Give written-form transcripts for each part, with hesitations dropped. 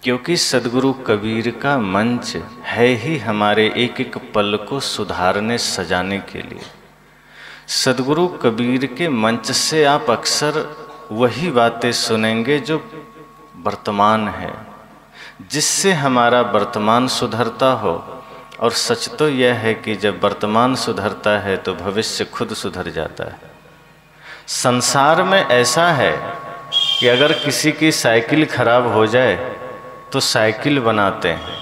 क्योंकि सद्गुरु कबीर का मंच है ही हमारे एक एक पल को सुधारने सजाने के लिए। सद्गुरु कबीर के मंच से आप अक्सर वही बातें सुनेंगे जो वर्तमान है, जिससे हमारा वर्तमान सुधरता हो। और सच तो यह है कि जब वर्तमान सुधरता है तो भविष्य खुद सुधर जाता है। संसार में ऐसा है कि अगर किसी की साइकिल खराब हो जाए तो साइकिल बनाते हैं,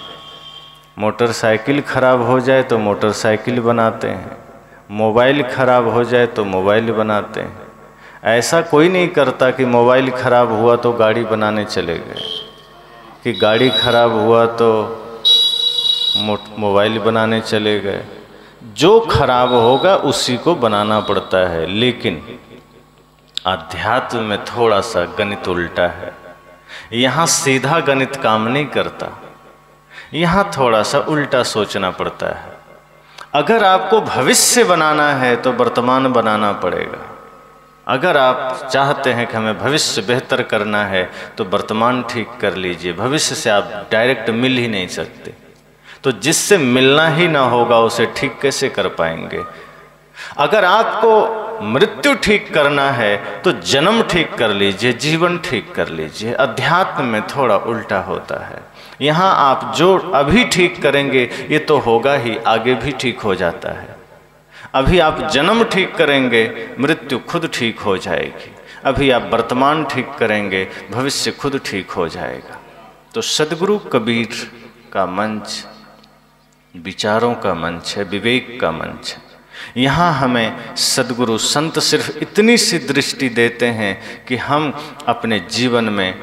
मोटरसाइकिल खराब हो जाए तो मोटरसाइकिल बनाते हैं, मोबाइल खराब हो जाए तो मोबाइल बनाते हैं। ऐसा कोई नहीं करता कि मोबाइल खराब हुआ तो गाड़ी बनाने चले गए, कि गाड़ी खराब हुआ तो मोबाइल बनाने चले गए। जो खराब होगा उसी को बनाना पड़ता है। लेकिन अध्यात्म में थोड़ा सा गणित उल्टा है। यहाँ सीधा गणित काम नहीं करता, यहाँ थोड़ा सा उल्टा सोचना पड़ता है। अगर आपको भविष्य बनाना है तो वर्तमान बनाना पड़ेगा। अगर आप चाहते हैं कि हमें भविष्य बेहतर करना है तो वर्तमान ठीक कर लीजिए। भविष्य से आप डायरेक्ट मिल ही नहीं सकते, तो जिससे मिलना ही ना होगा उसे ठीक कैसे कर पाएंगे। अगर आपको मृत्यु ठीक करना है तो जन्म ठीक कर लीजिए, जीवन ठीक कर लीजिए। अध्यात्म में थोड़ा उल्टा होता है। यहाँ आप जो अभी ठीक करेंगे ये तो होगा ही, आगे भी ठीक हो जाता है। अभी आप जन्म ठीक करेंगे, मृत्यु खुद ठीक हो जाएगी। अभी आप वर्तमान ठीक करेंगे, भविष्य खुद ठीक हो जाएगा। तो सद्गुरु कबीर का मंच विचारों का मंच है, विवेक का मंच है। यहाँ हमें सद्गुरु संत सिर्फ इतनी सी दृष्टि देते हैं कि हम अपने जीवन में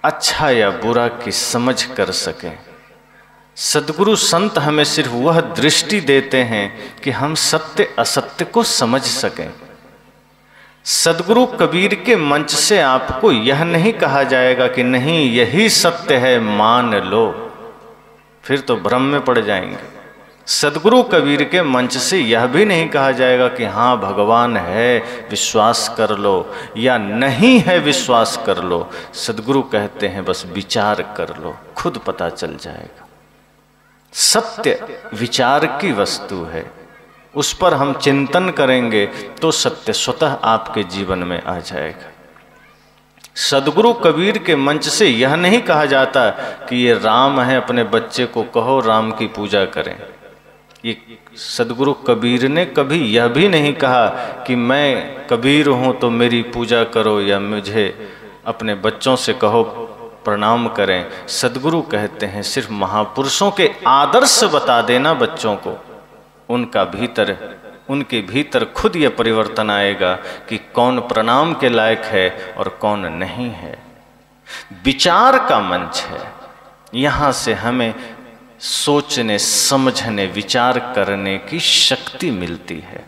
अच्छा या बुरा की समझ कर सकें। सद्गुरु संत हमें सिर्फ वह दृष्टि देते हैं कि हम सत्य असत्य को समझ सकें। सद्गुरु कबीर के मंच से आपको यह नहीं कहा जाएगा कि नहीं यही सत्य है मान लो, फिर तो भ्रम में पड़ जाएंगे। सद्गुरु कबीर के मंच से यह भी नहीं कहा जाएगा कि हाँ भगवान है विश्वास कर लो, या नहीं है विश्वास कर लो। सद्गुरु कहते हैं बस विचार कर लो, खुद पता चल जाएगा। सत्य विचार की वस्तु है, उस पर हम चिंतन करेंगे तो सत्य स्वतः आपके जीवन में आ जाएगा। सद्गुरु कबीर के मंच से यह नहीं कहा जाता कि ये राम है, अपने बच्चे को कहो राम की पूजा करें। ये सद्गुरु कबीर ने कभी यह भी नहीं कहा कि मैं कबीर हूँ तो मेरी पूजा करो, या मुझे अपने बच्चों से कहो प्रणाम करें। सद्गुरु कहते हैं सिर्फ महापुरुषों के आदर्श बता देना बच्चों को, उनके भीतर खुद यह परिवर्तन आएगा कि कौन प्रणाम के लायक है और कौन नहीं है। विचार का मंच है, यहाँ से हमें सोचने समझने विचार करने की शक्ति मिलती है।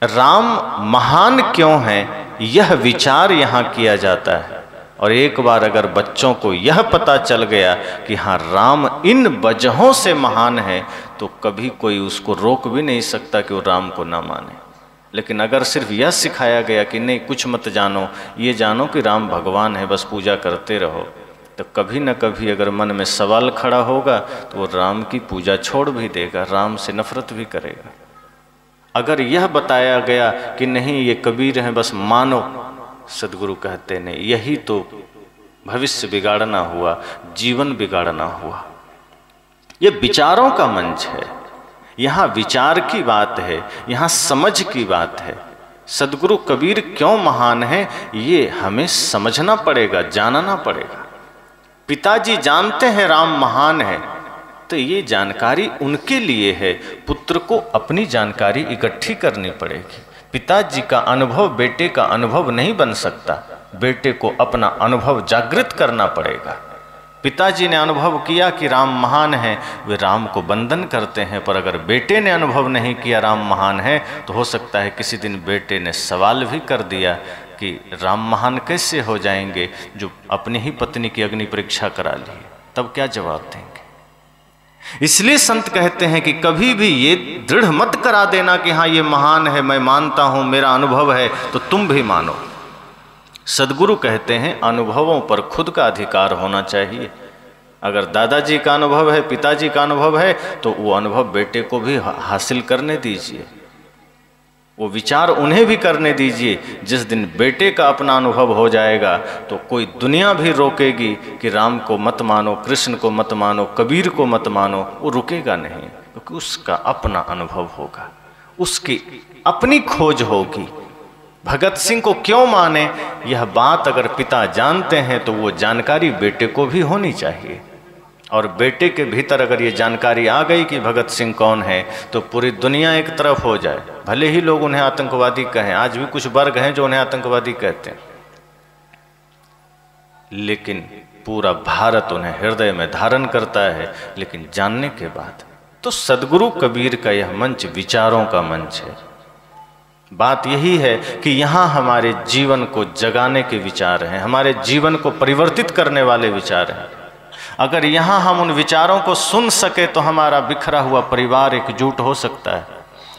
राम महान क्यों है यह विचार यहाँ किया जाता है। और एक बार अगर बच्चों को यह पता चल गया कि हाँ राम इन वजहों से महान है, तो कभी कोई उसको रोक भी नहीं सकता कि वो राम को ना माने। लेकिन अगर सिर्फ यह सिखाया गया कि नहीं कुछ मत जानो, ये जानो कि राम भगवान है, बस पूजा करते रहो, तो कभी न कभी अगर मन में सवाल खड़ा होगा तो वो राम की पूजा छोड़ भी देगा, राम से नफरत भी करेगा। अगर यह बताया गया कि नहीं ये कबीर हैं बस मानो, सद्गुरु कहते नहीं, यही तो भविष्य बिगाड़ना हुआ, जीवन बिगाड़ना हुआ। ये विचारों का मंच है, यहाँ विचार की बात है, यहाँ समझ की बात है। सद्गुरु कबीर क्यों महान है ये हमें समझना पड़ेगा, जानना पड़ेगा। पिताजी जानते हैं राम महान है, तो ये जानकारी उनके लिए है। पुत्र को अपनी जानकारी इकट्ठी करनी पड़ेगी। पिताजी का अनुभव बेटे का अनुभव नहीं बन सकता, बेटे को अपना अनुभव जागृत करना पड़ेगा। पिताजी ने अनुभव किया कि राम महान है, वे राम को वंदन करते हैं, पर अगर बेटे ने अनुभव नहीं किया राम महान है, तो हो सकता है किसी दिन बेटे ने सवाल भी कर दिया कि राम महान कैसे हो जाएंगे जो अपनी ही पत्नी की अग्नि परीक्षा करा ली, तब क्या जवाब देंगे। इसलिए संत कहते हैं कि कभी भी ये दृढ़ मत करा देना कि हाँ ये महान है, मैं मानता हूँ, मेरा अनुभव है, तो तुम भी मानो। सदगुरु कहते हैं अनुभवों पर खुद का अधिकार होना चाहिए। अगर दादाजी का अनुभव है, पिताजी का अनुभव है, तो वो अनुभव बेटे को भी हासिल करने दीजिए, वो विचार उन्हें भी करने दीजिए। जिस दिन बेटे का अपना अनुभव हो जाएगा तो कोई दुनिया भी रोकेगी कि राम को मत मानो, कृष्ण को मत मानो, कबीर को मत मानो, वो रुकेगा नहीं, क्योंकि उसका अपना अनुभव होगा, उसकी अपनी खोज होगी। भगत सिंह को क्यों माने, यह बात अगर पिता जानते हैं तो वो जानकारी बेटे को भी होनी चाहिए। और बेटे के भीतर अगर ये जानकारी आ गई कि भगत सिंह कौन है, तो पूरी दुनिया एक तरफ हो जाए। भले ही लोग उन्हें आतंकवादी कहें, आज भी कुछ वर्ग हैं जो उन्हें आतंकवादी कहते हैं, लेकिन पूरा भारत उन्हें हृदय में धारण करता है। लेकिन जानने के बाद तो सदगुरु कबीर का यह मंच विचारों का मंच है। बात यही है कि यहाँ हमारे जीवन को जगाने के विचार हैं, हमारे जीवन को परिवर्तित करने वाले विचार हैं। अगर यहाँ हम उन विचारों को सुन सके तो हमारा बिखरा हुआ परिवार एकजुट हो सकता है।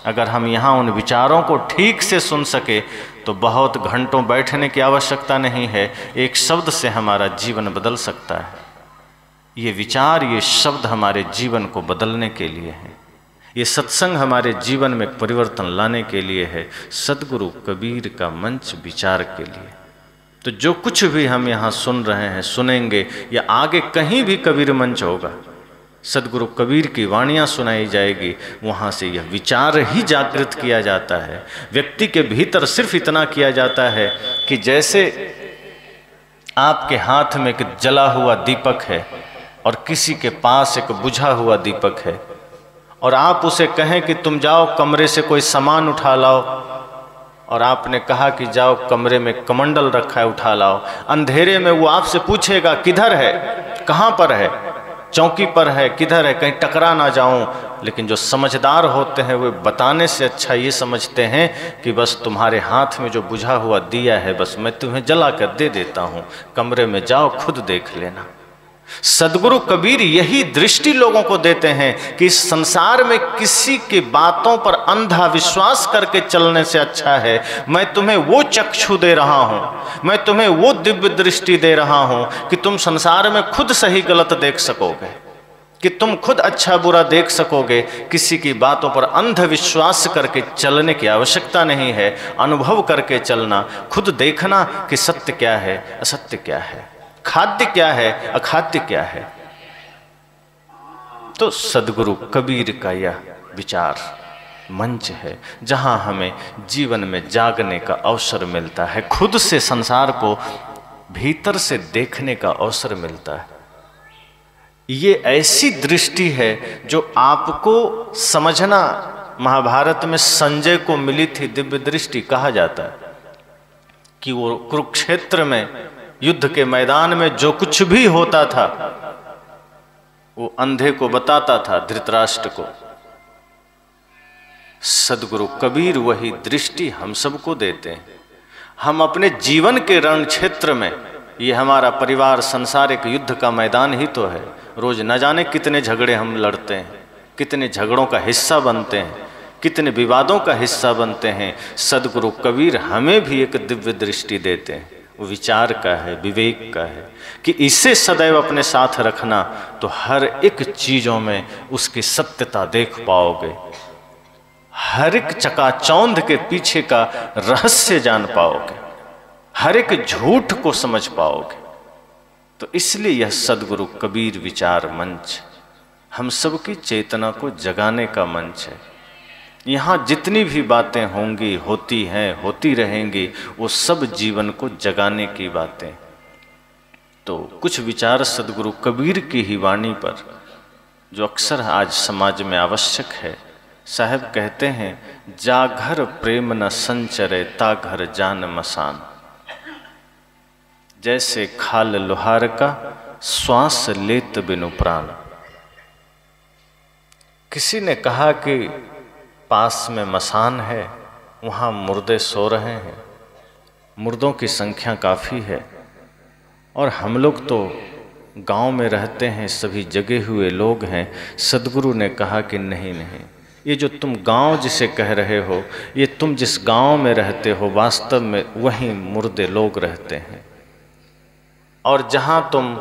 अगर हम यहाँ उन विचारों को ठीक से सुन सके तो बहुत घंटों बैठने की आवश्यकता नहीं है, एक शब्द से हमारा जीवन बदल सकता है। ये विचार, ये शब्द हमारे जीवन को बदलने के लिए हैं। ये सत्संग हमारे जीवन में परिवर्तन लाने के लिए है। सदगुरु कबीर का मंच विचार के लिए। तो जो कुछ भी हम यहाँ सुन रहे हैं, सुनेंगे, या आगे कहीं भी कबीर मंच होगा, सदगुरु कबीर की वाणियाँ सुनाई जाएगी, वहाँ से यह विचार ही जागृत किया जाता है। व्यक्ति के भीतर सिर्फ इतना किया जाता है कि जैसे आपके हाथ में एक जला हुआ दीपक है और किसी के पास एक बुझा हुआ दीपक है, और आप उसे कहें कि तुम जाओ कमरे से कोई सामान उठा लाओ, और आपने कहा कि जाओ कमरे में कमंडल रखा है उठा लाओ। अंधेरे में वो आपसे पूछेगा किधर है, कहाँ पर है, चौकी पर है, किधर है, कहीं टकरा ना जाऊं। लेकिन जो समझदार होते हैं वे बताने से अच्छा ये समझते हैं कि बस तुम्हारे हाथ में जो बुझा हुआ दिया है, बस मैं तुम्हें जला कर दे देता हूँ, कमरे में जाओ खुद देख लेना। सदगुरु कबीर यही दृष्टि लोगों को देते हैं कि इस संसार में किसी की बातों पर अंधा विश्वास करके चलने से अच्छा है मैं तुम्हें वो चक्षु दे रहा हूं, मैं तुम्हें वो दिव्य दृष्टि दे रहा हूं कि तुम संसार में खुद सही गलत देख सकोगे, कि तुम खुद अच्छा बुरा देख सकोगे। किसी की बातों पर अंधविश्वास करके चलने की आवश्यकता नहीं है। अनुभव करके चलना, खुद देखना कि सत्य क्या है, असत्य क्या है, खाद्य क्या है, अखाद्य क्या है। तो सदगुरु कबीर का यह विचार मंच है जहां हमें जीवन में जागने का अवसर मिलता है, खुद से संसार को भीतर से देखने का अवसर मिलता है। ये ऐसी दृष्टि है जो आपको समझना, महाभारत में संजय को मिली थी दिव्य दृष्टि। कहा जाता है कि वो कुरुक्षेत्र में युद्ध के मैदान में जो कुछ भी होता था वो अंधे को बताता था, धृतराष्ट्र को। सदगुरु कबीर वही दृष्टि हम सबको देते हैं। हम अपने जीवन के रण क्षेत्र में, ये हमारा परिवार संसार एक युद्ध का मैदान ही तो है। रोज न जाने कितने झगड़े हम लड़ते हैं, कितने झगड़ों का हिस्सा बनते हैं, कितने विवादों का हिस्सा बनते हैं। सदगुरु कबीर हमें भी एक दिव्य दृष्टि देते हैं, वो विचार का है, विवेक का है, कि इसे सदैव अपने साथ रखना तो हर एक चीजों में उसकी सत्यता देख पाओगे, हर एक चकाचौंध के पीछे का रहस्य जान पाओगे, हर एक झूठ को समझ पाओगे। तो इसलिए यह सदगुरु कबीर विचार मंच हम सबकी चेतना को जगाने का मंच है। यहाँ जितनी भी बातें होंगी, होती हैं, होती रहेंगी, वो सब जीवन को जगाने की बातें। तो कुछ विचार सदगुरु कबीर की ही वाणी पर जो अक्सर आज समाज में आवश्यक है। साहब कहते हैं, जाघर प्रेम न संचरे ता घर जान मसान। जैसे खाल लोहार का श्वास लेत बिनु प्राण। किसी ने कहा कि पास में मसान है, वहाँ मुर्दे सो रहे हैं, मुर्दों की संख्या काफ़ी है, और हम लोग तो गांव में रहते हैं, सभी जगे हुए लोग हैं। सदगुरु ने कहा कि नहीं नहीं, ये जो तुम गांव जिसे कह रहे हो, ये तुम जिस गांव में रहते हो वास्तव में वहीं मुर्दे लोग रहते हैं। और जहां तुम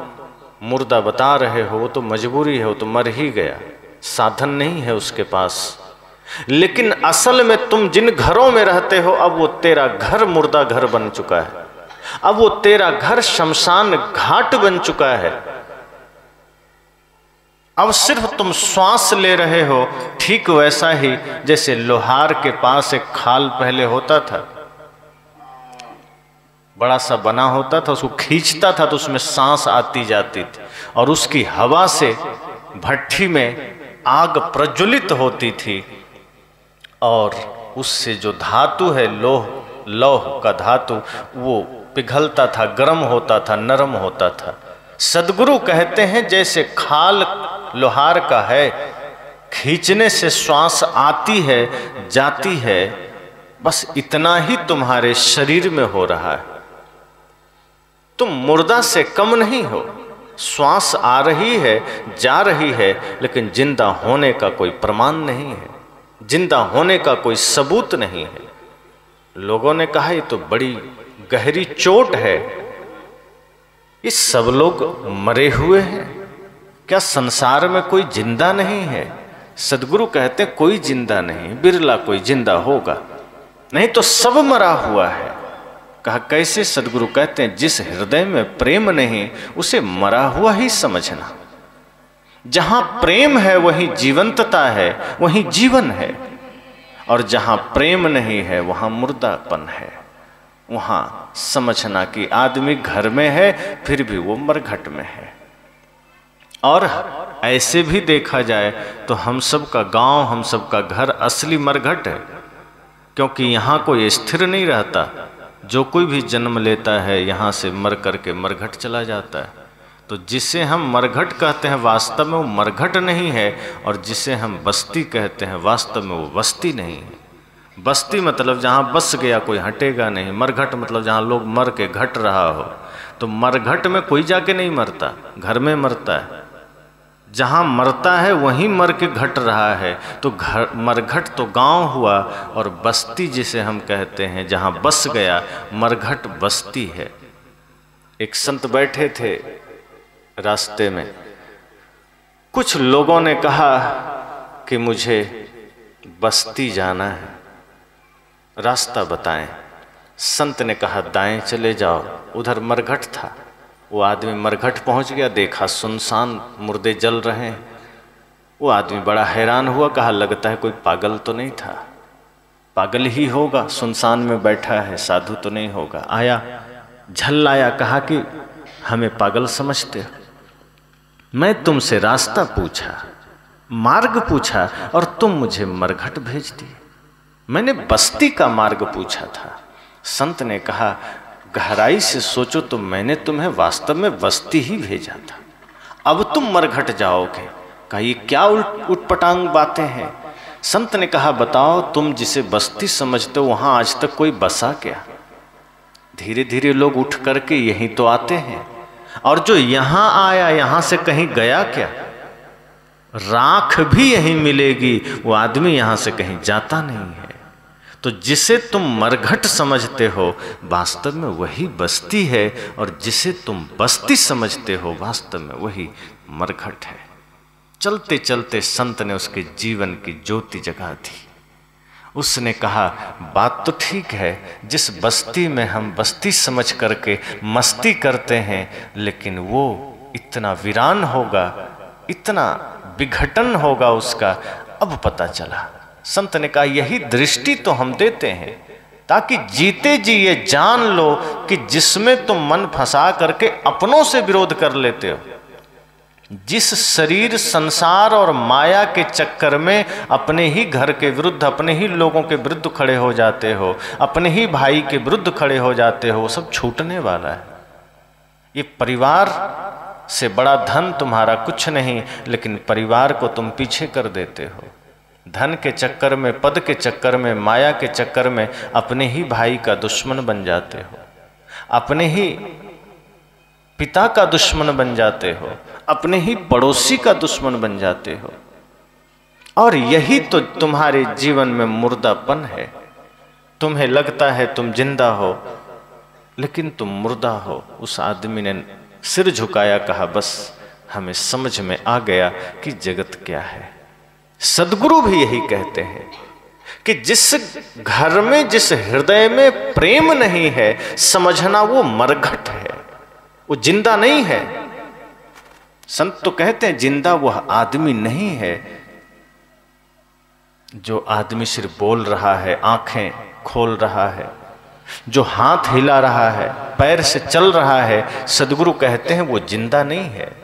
मुर्दा बता रहे हो वो तो मजबूरी है, वो तो मर ही गया, साधन नहीं है उसके पास। लेकिन असल में तुम जिन घरों में रहते हो अब वो तेरा घर मुर्दा घर बन चुका है, अब वो तेरा घर शमशान घाट बन चुका है। अब सिर्फ तुम श्वास ले रहे हो। ठीक वैसा ही जैसे लोहार के पास एक खाल पहले होता था, बड़ा सा बना होता था, उसको खींचता था तो उसमें सांस आती जाती थी और उसकी हवा से भट्ठी में आग प्रज्वलित होती थी और उससे जो धातु है लौह का धातु वो पिघलता था, गर्म होता था, नरम होता था। सद्गुरु कहते हैं जैसे खाल लोहार का है, खींचने से श्वास आती है जाती है, बस इतना ही तुम्हारे शरीर में हो रहा है। तुम मुर्दा से कम नहीं हो, श्वास आ रही है जा रही है, लेकिन जिंदा होने का कोई प्रमाण नहीं है, जिंदा होने का कोई सबूत नहीं है। लोगों ने कहा ये तो बड़ी गहरी चोट है, ये सब लोग मरे हुए हैं, क्या संसार में कोई जिंदा नहीं है? सद्गुरु कहते हैं कोई जिंदा नहीं, बिरला कोई जिंदा होगा, नहीं तो सब मरा हुआ है। कहा कैसे? सद्गुरु कहते हैं जिस हृदय में प्रेम नहीं उसे मरा हुआ ही समझना। जहां प्रेम है वहीं जीवंतता है, वहीं जीवन है, और जहां प्रेम नहीं है वहां मुर्दापन है। वहां समझना कि आदमी घर में है फिर भी वो मरघट में है। और ऐसे भी देखा जाए तो हम सब का गांव, हम सब का घर असली मरघट है, क्योंकि यहाँ कोई स्थिर नहीं रहता। जो कोई भी जन्म लेता है यहाँ से मर करके मरघट चला जाता है। तो जिसे हम मरघट कहते हैं वास्तव में वो मरघट नहीं है, और जिसे हम बस्ती कहते हैं वास्तव में वो बस्ती नहीं है। बस्ती मतलब जहाँ बस गया कोई हटेगा नहीं, मरघट मतलब जहाँ लोग मर के घट रहा हो। तो मरघट में कोई जाके नहीं मरता, घर में मरता है। जहाँ मरता है वहीं मर के घट रहा है। तो घर मरघट तो गांव हुआ, और बस्ती जिसे हम कहते हैं जहाँ बस गया, मरघट बस्ती है। एक संत बैठे थे रास्ते में, कुछ लोगों ने कहा कि मुझे बस्ती जाना है, रास्ता बताएं। संत ने कहा दाएं चले जाओ, उधर मरघट था। वो आदमी मरघट पहुंच गया, देखा सुनसान मुर्दे जल रहे हैं। वो आदमी बड़ा हैरान हुआ, कहा लगता है कोई पागल तो नहीं था, पागल ही होगा, सुनसान में बैठा है, साधु तो नहीं होगा। आया, झल आया, कहा कि हमें पागल समझते हो, मैं तुमसे रास्ता पूछा, मार्ग पूछा, और तुम मुझे मरघट भेज दिए। मैंने बस्ती का मार्ग पूछा था। संत ने कहा गहराई से सोचो तो मैंने तुम्हें वास्तव में बस्ती ही भेजा था, अब तुम मरघट जाओगे। कहा ये क्या उटपटांग बातें हैं? संत ने कहा बताओ तुम जिसे बस्ती समझते हो वहां आज तक कोई बसा क्या? धीरे धीरे लोग उठ करके यहीं तो आते हैं, और जो यहां आया यहां से कहीं गया क्या? राख भी यहीं मिलेगी, वो आदमी यहां से कहीं जाता नहीं है। तो जिसे तुम मरघट समझते हो वास्तव में वही बस्ती है, और जिसे तुम बस्ती समझते हो वास्तव में वही मरघट है। चलते चलते संत ने उसके जीवन की ज्योति जगा दी। उसने कहा बात तो ठीक है, जिस बस्ती में हम बस्ती समझ करके मस्ती करते हैं, लेकिन वो इतना वीरान होगा, इतना विघटन होगा उसका, अब पता चला। संत ने कहा यही दृष्टि तो हम देते हैं, ताकि जीते जी ये जान लो कि जिसमें तुम मन फंसा करके अपनों से विरोध कर लेते हो, जिस शरीर संसार और माया के चक्कर में अपने ही घर के विरुद्ध, अपने ही लोगों के विरुद्ध खड़े हो जाते हो, अपने ही भाई के विरुद्ध खड़े हो जाते हो, वो सब छूटने वाला है। ये परिवार से बड़ा धन तुम्हारा कुछ नहीं, लेकिन परिवार को तुम पीछे कर देते हो। धन के चक्कर में, पद के चक्कर में, माया के चक्कर में अपने ही भाई का दुश्मन बन जाते हो, अपने ही पिता का दुश्मन बन जाते हो, अपने ही पड़ोसी का दुश्मन बन जाते हो। और यही तो तुम्हारे जीवन में मुर्दापन है। तुम्हें लगता है तुम जिंदा हो, लेकिन तुम मुर्दा हो। उस आदमी ने सिर झुकाया, कहा बस हमें समझ में आ गया कि जगत क्या है। सद्गुरु भी यही कहते हैं कि जिस घर में, जिस हृदय में प्रेम नहीं है, समझना वो मरघट है, वो जिंदा नहीं है। संत तो कहते हैं जिंदा वह आदमी नहीं है जो आदमी सिर्फ बोल रहा है, आंखें खोल रहा है, जो हाथ हिला रहा है, पैर से चल रहा है। सद्गुरु कहते हैं वो जिंदा नहीं है।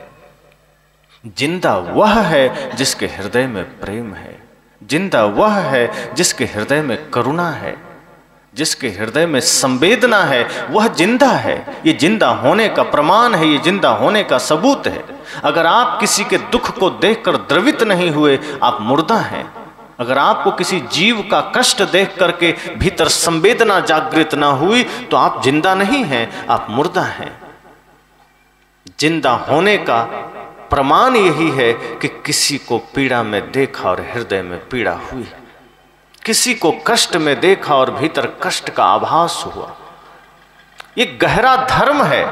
जिंदा वह है जिसके हृदय में प्रेम है, जिंदा वह है जिसके हृदय में करुणा है, जिसके हृदय में संवेदना है, वह जिंदा है। ये जिंदा होने का प्रमाण है, ये जिंदा होने का सबूत है। अगर आप किसी के दुख को देखकर द्रवित नहीं हुए, आप मुर्दा हैं। अगर आपको किसी जीव का कष्ट देख करके भीतर संवेदना जागृत ना हुई, तो आप जिंदा नहीं हैं, आप मुर्दा हैं। जिंदा होने का प्रमाण यही है कि किसी को पीड़ा में देखा और हृदय में पीड़ा हुई, किसी को कष्ट में देखा और भीतर कष्ट का आभास हुआ। ये गहरा धर्म है।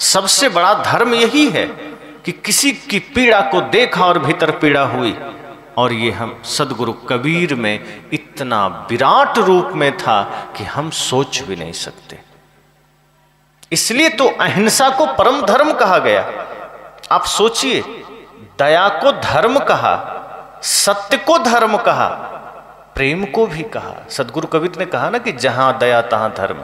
सबसे बड़ा धर्म यही है कि किसी की पीड़ा को देखा और भीतर पीड़ा हुई। और ये हम सद्गुरु कबीर में इतना विराट रूप में था कि हम सोच भी नहीं सकते। इसलिए तो अहिंसा को परम धर्म कहा गया। आप सोचिए, दया को धर्म कहा, सत्य को धर्म कहा, प्रेम को भी कहा। सद्गुरु कबीर ने कहा ना कि जहां दया तहां धर्म।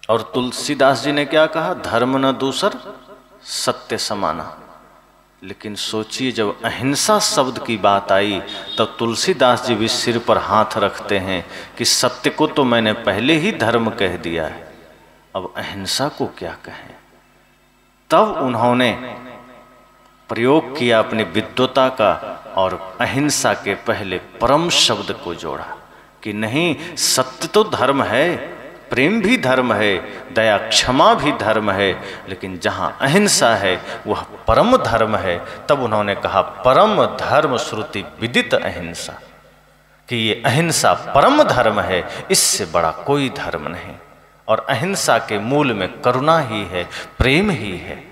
और तुलसीदास जी ने क्या कहा? धर्म न दूसर सत्य समाना। लेकिन सोचिए, जब अहिंसा शब्द की बात आई तब तुलसीदास जी भी सिर पर हाथ रखते हैं कि सत्य को तो मैंने पहले ही धर्म कह दिया है, अब अहिंसा को क्या कहें। तब उन्होंने प्रयोग किया अपनी विद्वता का और अहिंसा के पहले परम शब्द को जोड़ा कि नहीं, सत्य तो धर्म है, प्रेम भी धर्म है, दया क्षमा भी धर्म है, लेकिन जहाँ अहिंसा है वह परम धर्म है। तब उन्होंने कहा परम धर्म श्रुति विदित अहिंसा, कि ये अहिंसा परम धर्म है, इससे बड़ा कोई धर्म नहीं। और अहिंसा के मूल में करुणा ही है, प्रेम ही है,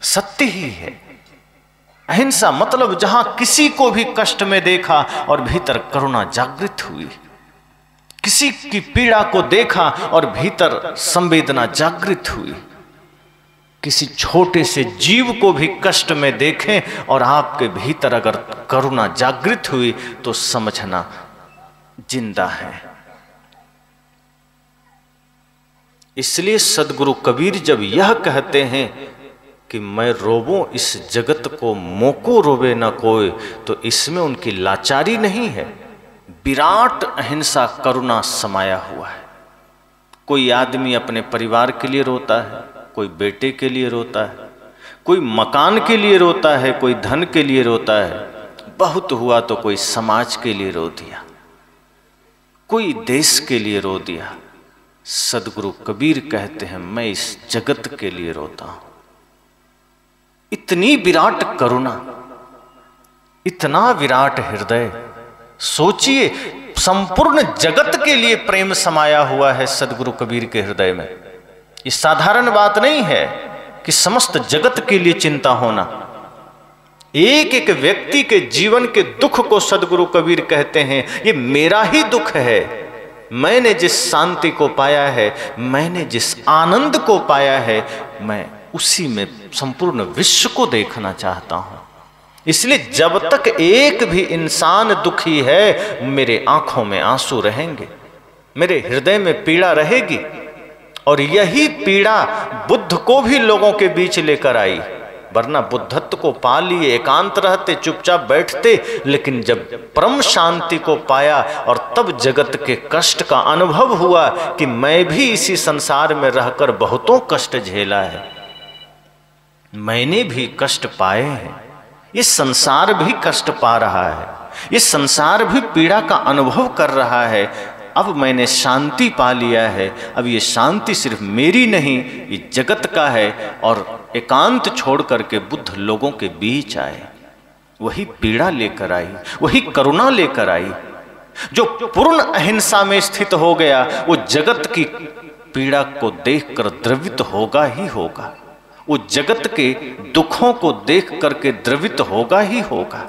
सत्य ही है। अहिंसा मतलब जहां किसी को भी कष्ट में देखा और भीतर करुणा जागृत हुई, किसी की पीड़ा को देखा और भीतर संवेदना जागृत हुई, किसी छोटे से जीव को भी कष्ट में देखें और आपके भीतर अगर करुणा जागृत हुई तो समझना जिंदा है। इसलिए सद्गुरु कबीर जब यह कहते हैं कि मैं रोबूं इस जगत को, मोको रोवे न कोई, तो इसमें उनकी लाचारी नहीं है, विराट अहिंसा करुणा समाया हुआ है। कोई आदमी अपने परिवार के लिए रोता है, कोई बेटे के लिए रोता है, कोई मकान के लिए रोता है, कोई धन के लिए रोता है, बहुत हुआ तो कोई समाज के लिए रो दिया, कोई देश के लिए रो दिया। सद्गुरु कबीर कहते हैं मैं इस जगत के लिए रोता हूं। इतनी विराट करुणा, इतना विराट हृदय। सोचिए, संपूर्ण जगत के लिए प्रेम समाया हुआ है सद्गुरु कबीर के हृदय में। ये साधारण बात नहीं है कि समस्त जगत के लिए चिंता होना। एक एक व्यक्ति के जीवन के दुख को सद्गुरु कबीर कहते हैं ये मेरा ही दुख है। मैंने जिस शांति को पाया है, मैंने जिस आनंद को पाया है, मैं उसी में संपूर्ण विश्व को देखना चाहता हूं। इसलिए जब तक एक भी इंसान दुखी है, मेरे आंखों में आंसू रहेंगे, मेरे हृदय में पीड़ा रहेगी। और यही पीड़ा बुद्ध को भी लोगों के बीच लेकर आई, वरना बुद्धत्व को पा लिए एकांत रहते, चुपचाप बैठते। लेकिन जब परम शांति को पाया और तब जगत के कष्ट का अनुभव हुआ कि मैं भी इसी संसार में रहकर बहुतों कष्ट झेला है, मैंने भी कष्ट पाए हैं, ये संसार भी कष्ट पा रहा है, ये संसार भी पीड़ा का अनुभव कर रहा है। अब मैंने शांति पा लिया है, अब ये शांति सिर्फ मेरी नहीं, ये जगत का है। और एकांत छोड़ करके बुद्ध लोगों के बीच आए, वही पीड़ा लेकर आई, वही करुणा लेकर आई। जो पूर्ण अहिंसा में स्थित हो गया वो जगत की पीड़ा को देखकर द्रवित होगा ही होगा, वो जगत के दुखों को देख करके द्रवित होगा ही होगा।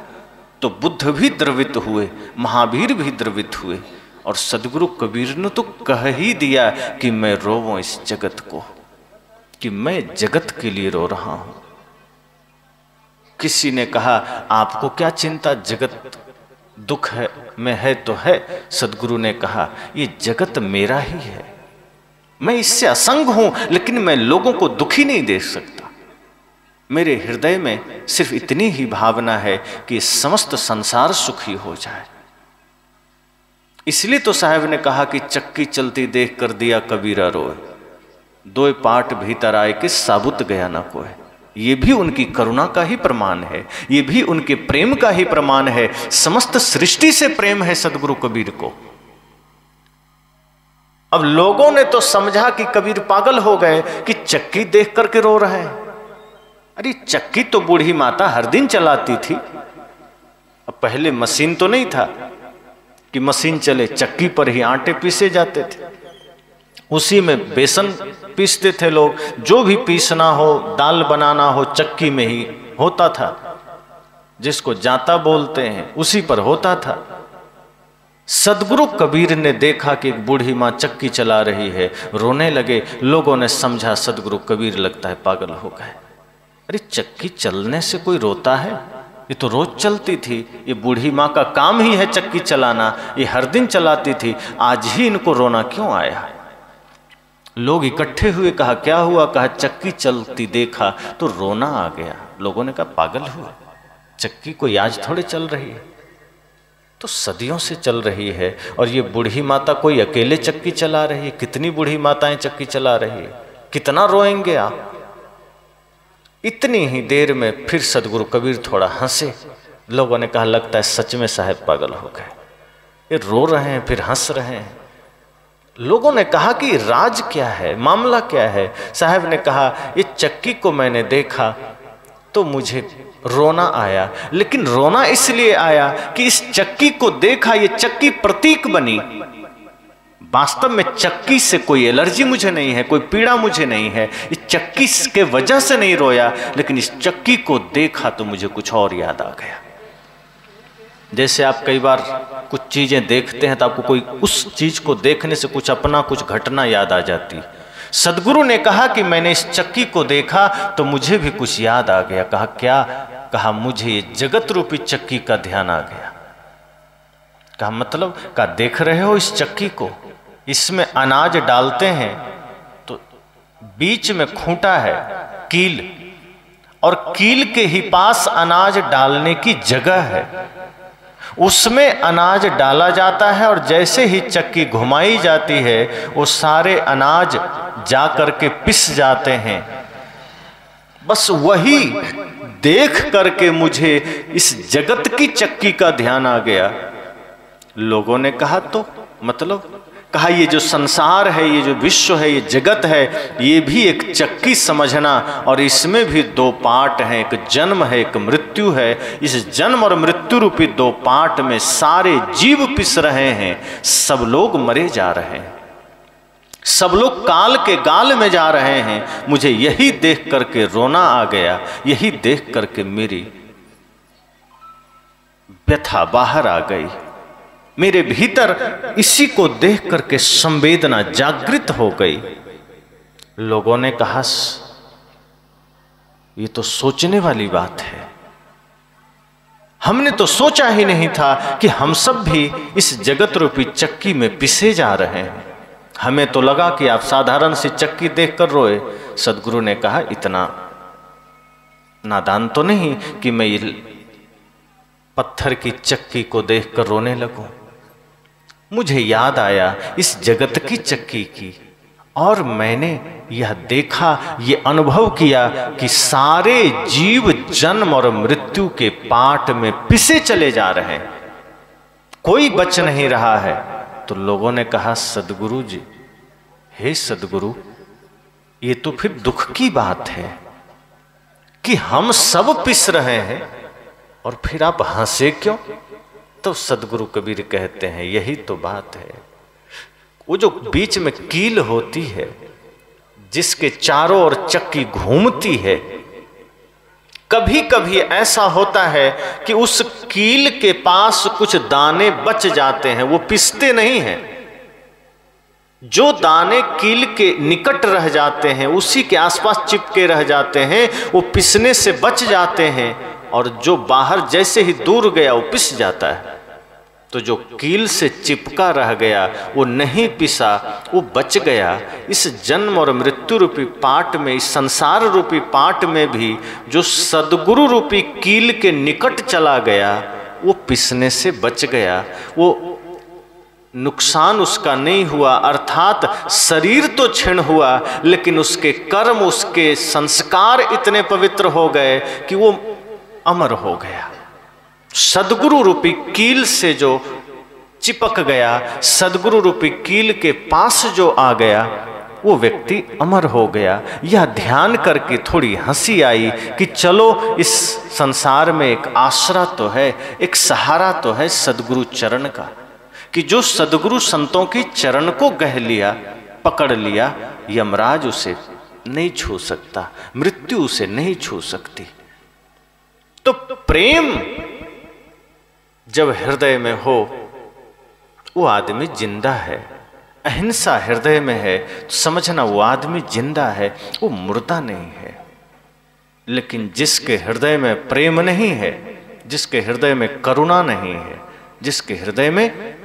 तो बुद्ध भी द्रवित हुए, महावीर भी द्रवित हुए, और सदगुरु कबीर ने तो कह ही दिया कि मैं रोऊं इस जगत को, कि मैं जगत के लिए रो रहा हूं। किसी ने कहा आपको क्या चिंता, जगत दुख है में है तो है। सदगुरु ने कहा ये जगत मेरा ही है, मैं इससे असंग हूं, लेकिन मैं लोगों को दुखी नहीं देख सकता। मेरे हृदय में सिर्फ इतनी ही भावना है कि समस्त संसार सुखी हो जाए। इसलिए तो साहब ने कहा कि चक्की चलती देख कर दिया कबीरा रोए, दो पाट भीतर आए कि साबुत गया ना कोई। ये भी उनकी करुणा का ही प्रमाण है, ये भी उनके प्रेम का ही प्रमाण है। समस्त सृष्टि से प्रेम है सदगुरु कबीर को। अब लोगों ने तो समझा कि कबीर पागल हो गए कि चक्की देख करके रो रहे हैं। अरे चक्की तो बूढ़ी माता हर दिन चलाती थी। अब पहले मशीन तो नहीं था कि मशीन चले, चक्की पर ही आटे पीसे जाते थे, उसी में बेसन पीसते थे लोग। जो भी पीसना हो, दाल बनाना हो, चक्की में ही होता था। जिसको जाता बोलते हैं उसी पर होता था। सदगुरु कबीर ने देखा कि एक बूढ़ी माँ चक्की चला रही है, रोने लगे। लोगों ने समझा सदगुरु कबीर लगता है पागल हो गए। अरे चक्की चलने से कोई रोता है? ये तो रोज चलती थी, ये बूढ़ी माँ का काम ही है चक्की चलाना, ये हर दिन चलाती थी, आज ही इनको रोना क्यों आया? लोग इकट्ठे हुए, कहा क्या हुआ? कहा चक्की चलती देखा तो रोना आ गया। लोगों ने कहा पागल हुआ, चक्की कोई आज थोड़े चल रही है, तो सदियों से चल रही है। और ये बूढ़ी माता कोई अकेले चक्की चला रही है? कितनी बूढ़ी माताएं चक्की चला रही है, कितना रोएंगे आप? इतनी ही देर में फिर सदगुरु कबीर थोड़ा हंसे। लोगों ने कहा लगता है सच में साहब पागल हो गए, ये रो रहे हैं फिर हंस रहे हैं। लोगों ने कहा कि राज क्या है, मामला क्या है? साहब ने कहा ये चक्की को मैंने देखा तो मुझे रोना आया, लेकिन रोना इसलिए आया कि इस चक्की को देखा, ये चक्की प्रतीक बनी। वास्तव में चक्की से कोई एलर्जी मुझे नहीं है, कोई पीड़ा मुझे नहीं है, इस चक्की के वजह से नहीं रोया, लेकिन इस चक्की को देखा तो मुझे कुछ और याद आ गया। जैसे आप कई बार कुछ चीजें देखते हैं तो आपको कोई उस चीज को देखने से कुछ अपना कुछ घटना याद आ जाती। सदगुरु ने कहा कि मैंने इस चक्की को देखा तो मुझे भी कुछ याद आ गया। कहा क्या? कहा मुझे ये जगत रूपी चक्की का ध्यान आ गया। कहा मतलब? कहा देख रहे हो इस चक्की को, इसमें अनाज डालते हैं तो बीच में खूंटा है, कील, और कील के ही पास अनाज डालने की जगह है। उसमें अनाज डाला जाता है और जैसे ही चक्की घुमाई जाती है वो सारे अनाज जा करके पिस जाते हैं। बस वही देख करके मुझे इस जगत की चक्की का ध्यान आ गया। लोगों ने कहा तो मतलब? कहा ये जो संसार है, ये जो विश्व है, ये जगत है, ये भी एक चक्की समझना, और इसमें भी दो पार्ट हैं, एक जन्म है एक मृत्यु है। इस जन्म और मृत्यु रूपी दो पार्ट में सारे जीव पिस रहे हैं, सब लोग मरे जा रहे हैं, सब लोग काल के गाल में जा रहे हैं। मुझे यही देख करके रोना आ गया, यही देख करके मेरी व्यथा बाहर आ गई। मेरे भीतर इसी को देख करके संवेदना जागृत हो गई। लोगों ने कहा ये तो सोचने वाली बात है, हमने तो सोचा ही नहीं था कि हम सब भी इस जगत रूपी चक्की में पिसे जा रहे हैं। हमें तो लगा कि आप साधारण सी चक्की देखकर रोए। सदगुरु ने कहा इतना नादान तो नहीं कि मैं ये पत्थर की चक्की को देखकर रोने लगूं। मुझे याद आया इस जगत की चक्की की, और मैंने यह देखा, ये अनुभव किया कि सारे जीव जन्म और मृत्यु के पाट में पिसे चले जा रहे हैं, कोई बच नहीं रहा है। तो लोगों ने कहा सदगुरु जी, हे सदगुरु, ये तो फिर दुख की बात है कि हम सब पिस रहे हैं, और फिर आप हंसे क्यों? तो सदगुरु कबीर कहते हैं यही तो बात है। वो जो बीच में कील होती है, जिसके चारों ओर चक्की घूमती है, कभी कभी ऐसा होता है कि उस कील के पास कुछ दाने बच जाते हैं, वो पिसते नहीं हैं। जो दाने कील के निकट रह जाते हैं, उसी के आसपास चिपके रह जाते हैं, वो पिसने से बच जाते हैं। और जो बाहर जैसे ही दूर गया वो पिस जाता है। तो जो कील से चिपका रह गया वो नहीं पिसा, वो बच गया। इस जन्म और मृत्यु रूपी पाट में, इस संसार रूपी पाट में भी जो सदगुरु रूपी कील के निकट चला गया वो पिसने से बच गया, वो नुकसान उसका नहीं हुआ। अर्थात शरीर तो क्षीण हुआ, लेकिन उसके कर्म, उसके संस्कार इतने पवित्र हो गए कि वो अमर हो गया। सदगुरु रूपी कील से जो चिपक गया, सदगुरु रूपी कील के पास जो आ गया, वो व्यक्ति अमर हो गया। यह ध्यान करके थोड़ी हंसी आई कि चलो इस संसार में एक आसरा तो है, एक सहारा तो है सदगुरु चरण का, कि जो सदगुरु संतों की चरण को गह लिया, पकड़ लिया, यमराज उसे नहीं छू सकता, मृत्यु उसे नहीं छू सकती। तो प्रेम जब हृदय में हो वो आदमी जिंदा है। अहिंसा हृदय में है तो समझना वो आदमी जिंदा है, वो मुर्दा नहीं है। लेकिन जिसके हृदय में प्रेम नहीं है, जिसके हृदय में करुणा नहीं है, जिसके हृदय में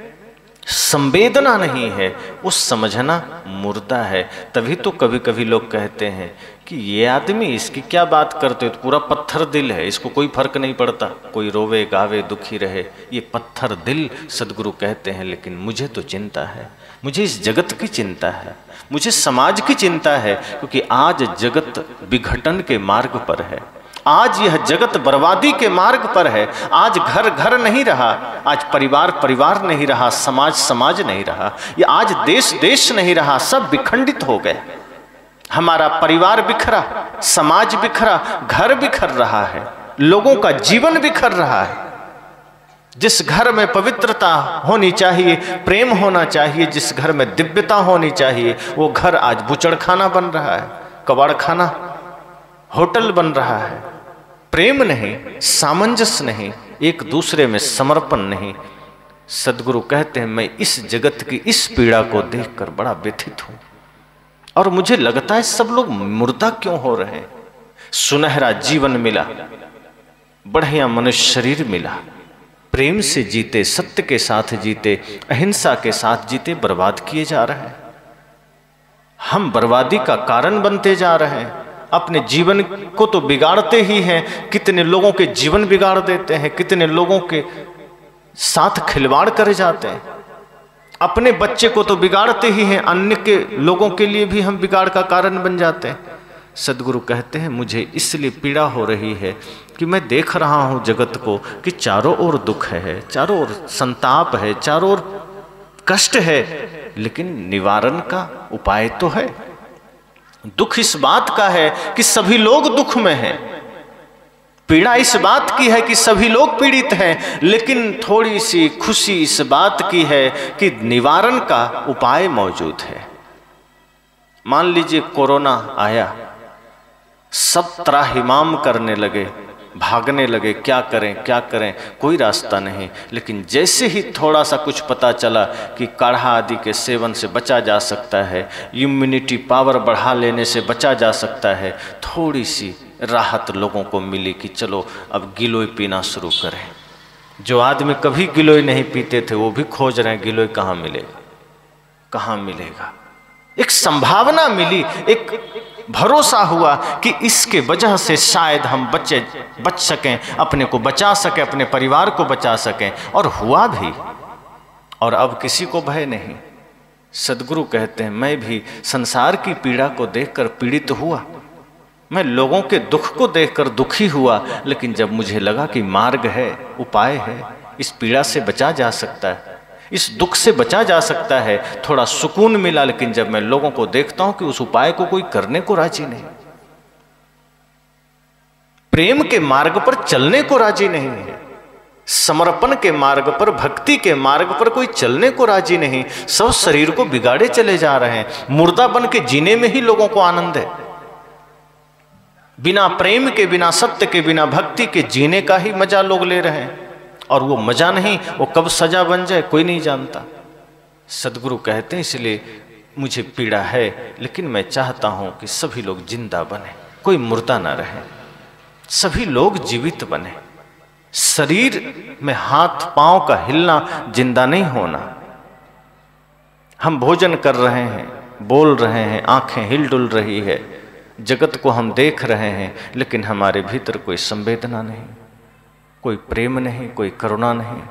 संवेदना नहीं है, वो समझना मुर्दा है। तभी तो कभी कभी लोग कहते हैं कि ये आदमी, इसकी क्या बात करते हो, तो पूरा पत्थर दिल है, इसको कोई फर्क नहीं पड़ता, कोई रोवे गावे दुखी रहे, ये पत्थर दिल सदगुरु कहते हैं। लेकिन मुझे तो चिंता है, मुझे इस जगत की चिंता है, मुझे समाज की चिंता है, क्योंकि आज जगत विघटन के मार्ग पर है, आज यह जगत बर्बादी के मार्ग पर है। आज घर घर नहीं रहा, आज परिवार परिवार नहीं रहा, समाज समाज नहीं रहा, ये आज देश देश नहीं रहा, सब विखंडित हो गए। हमारा परिवार बिखरा, समाज बिखरा, घर बिखर रहा है, लोगों का जीवन बिखर रहा है। जिस घर में पवित्रता होनी चाहिए, प्रेम होना चाहिए, जिस घर में दिव्यता होनी चाहिए, वो घर आज बुचड़खाना बन रहा है, कबाड़खाना, होटल बन रहा है। प्रेम नहीं, सामंजस्य नहीं, एक दूसरे में समर्पण नहीं। सदगुरु कहते हैं मैं इस जगत की इस पीड़ा को देखकर बड़ा व्यथित हूं, और मुझे लगता है सब लोग मुर्दा क्यों हो रहे हैं। सुनहरा जीवन मिला, बढ़िया मनुष्य शरीर मिला, प्रेम से जीते, सत्य के साथ जीते, अहिंसा के साथ जीते, बर्बाद किए जा रहे हैं। हम बर्बादी का कारण बनते जा रहे हैं, अपने जीवन को तो बिगाड़ते ही हैं। कितने लोगों के जीवन बिगाड़ देते हैं, कितने लोगों के साथ खिलवाड़ करे जाते हैं। अपने बच्चे को तो बिगाड़ते ही हैं, अन्य के लोगों के लिए भी हम बिगाड़ का कारण बन जाते हैं। सदगुरु कहते हैं मुझे इसलिए पीड़ा हो रही है कि मैं देख रहा हूं जगत को कि चारों ओर दुख है, चारों ओर संताप है, चारों ओर कष्ट है, लेकिन निवारण का उपाय तो है। दुख इस बात का है कि सभी लोग दुख में हैं, पीड़ा इस बात की है कि सभी लोग पीड़ित हैं, लेकिन थोड़ी सी खुशी इस बात की है कि निवारण का उपाय मौजूद है। मान लीजिए कोरोना आया, सब त्राहिमाम करने लगे, भागने लगे, क्या करें क्या करें, कोई रास्ता नहीं। लेकिन जैसे ही थोड़ा सा कुछ पता चला कि काढ़ा आदि के सेवन से बचा जा सकता है, इम्यूनिटी पावर बढ़ा लेने से बचा जा सकता है, थोड़ी सी राहत लोगों को मिली कि चलो अब गिलोय पीना शुरू करें। जो आदमी कभी गिलोय नहीं पीते थे वो भी खोज रहे हैं गिलोय कहाँ मिलेगा, कहाँ मिलेगा। एक संभावना मिली, एक भरोसा हुआ कि इसके वजह से शायद हम बच सकें, अपने को बचा सकें, अपने परिवार को बचा सकें, और हुआ भी। और अब किसी को भय नहीं। सदगुरु कहते हैं मैं भी संसार की पीड़ा को देखकर पीड़ित हुआ, मैं लोगों के दुख को देखकर दुखी हुआ, लेकिन जब मुझे लगा कि मार्ग है, उपाय है, इस पीड़ा से बचा जा सकता है, इस दुख से बचा जा सकता है, थोड़ा सुकून मिला। लेकिन जब मैं लोगों को देखता हूं कि उस उपाय को कोई करने को राजी नहीं, प्रेम के मार्ग पर चलने को राजी नहीं है, समर्पण के मार्ग पर, भक्ति के मार्ग पर कोई चलने को राजी नहीं। सब शरीर को बिगाड़े चले जा रहे हैं। मुर्दा बन के जीने में ही लोगों को आनंद है। बिना प्रेम के, बिना सत्य के, बिना भक्ति के जीने का ही मजा लोग ले रहे हैं। और वो मजा नहीं, वो कब सजा बन जाए कोई नहीं जानता। सदगुरु कहते हैं इसलिए मुझे पीड़ा है, लेकिन मैं चाहता हूं कि सभी लोग जिंदा बने, कोई मुर्दा ना रहे, सभी लोग जीवित बने। शरीर में हाथ पांव का हिलना जिंदा नहीं होना। हम भोजन कर रहे हैं, बोल रहे हैं, आंखें हिल डुल रही है, जगत को हम देख रहे हैं, लेकिन हमारे भीतर कोई संवेदना नहीं, कोई प्रेम नहीं, कोई करुणा नहीं।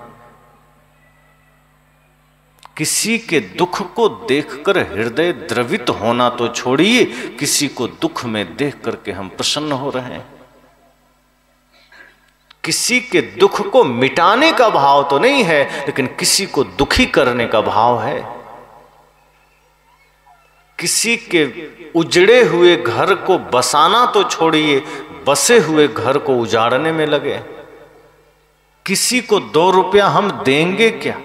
किसी के दुख को देखकर हृदय द्रवित होना तो छोड़िए, किसी को दुख में देख करके हम प्रसन्न हो रहे हैं। किसी के दुख को मिटाने का भाव तो नहीं है, लेकिन किसी को दुखी करने का भाव है। किसी के उजड़े हुए घर को बसाना तो छोड़िए, बसे हुए घर को उजाड़ने में लगे। किसी को 2 रुपया हम देंगे क्या?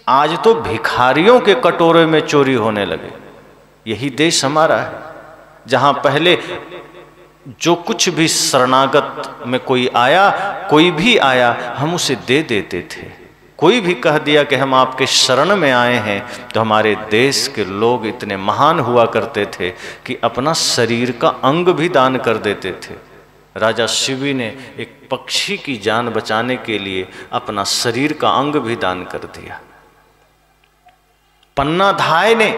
आज तो भिखारियों के कटोरे में चोरी होने लगे। यही देश हमारा है, जहां पहले जो कुछ भी शरणागत में कोई आया, कोई भी आया, हम उसे दे देते थे। कोई भी कह दिया कि हम आपके शरण में आए हैं, तो हमारे देश के लोग इतने महान हुआ करते थे कि अपना शरीर का अंग भी दान कर देते थे। राजा शिवी ने एक पक्षी की जान बचाने के लिए अपना शरीर का अंग भी दान कर दिया। पन्नाधाय ने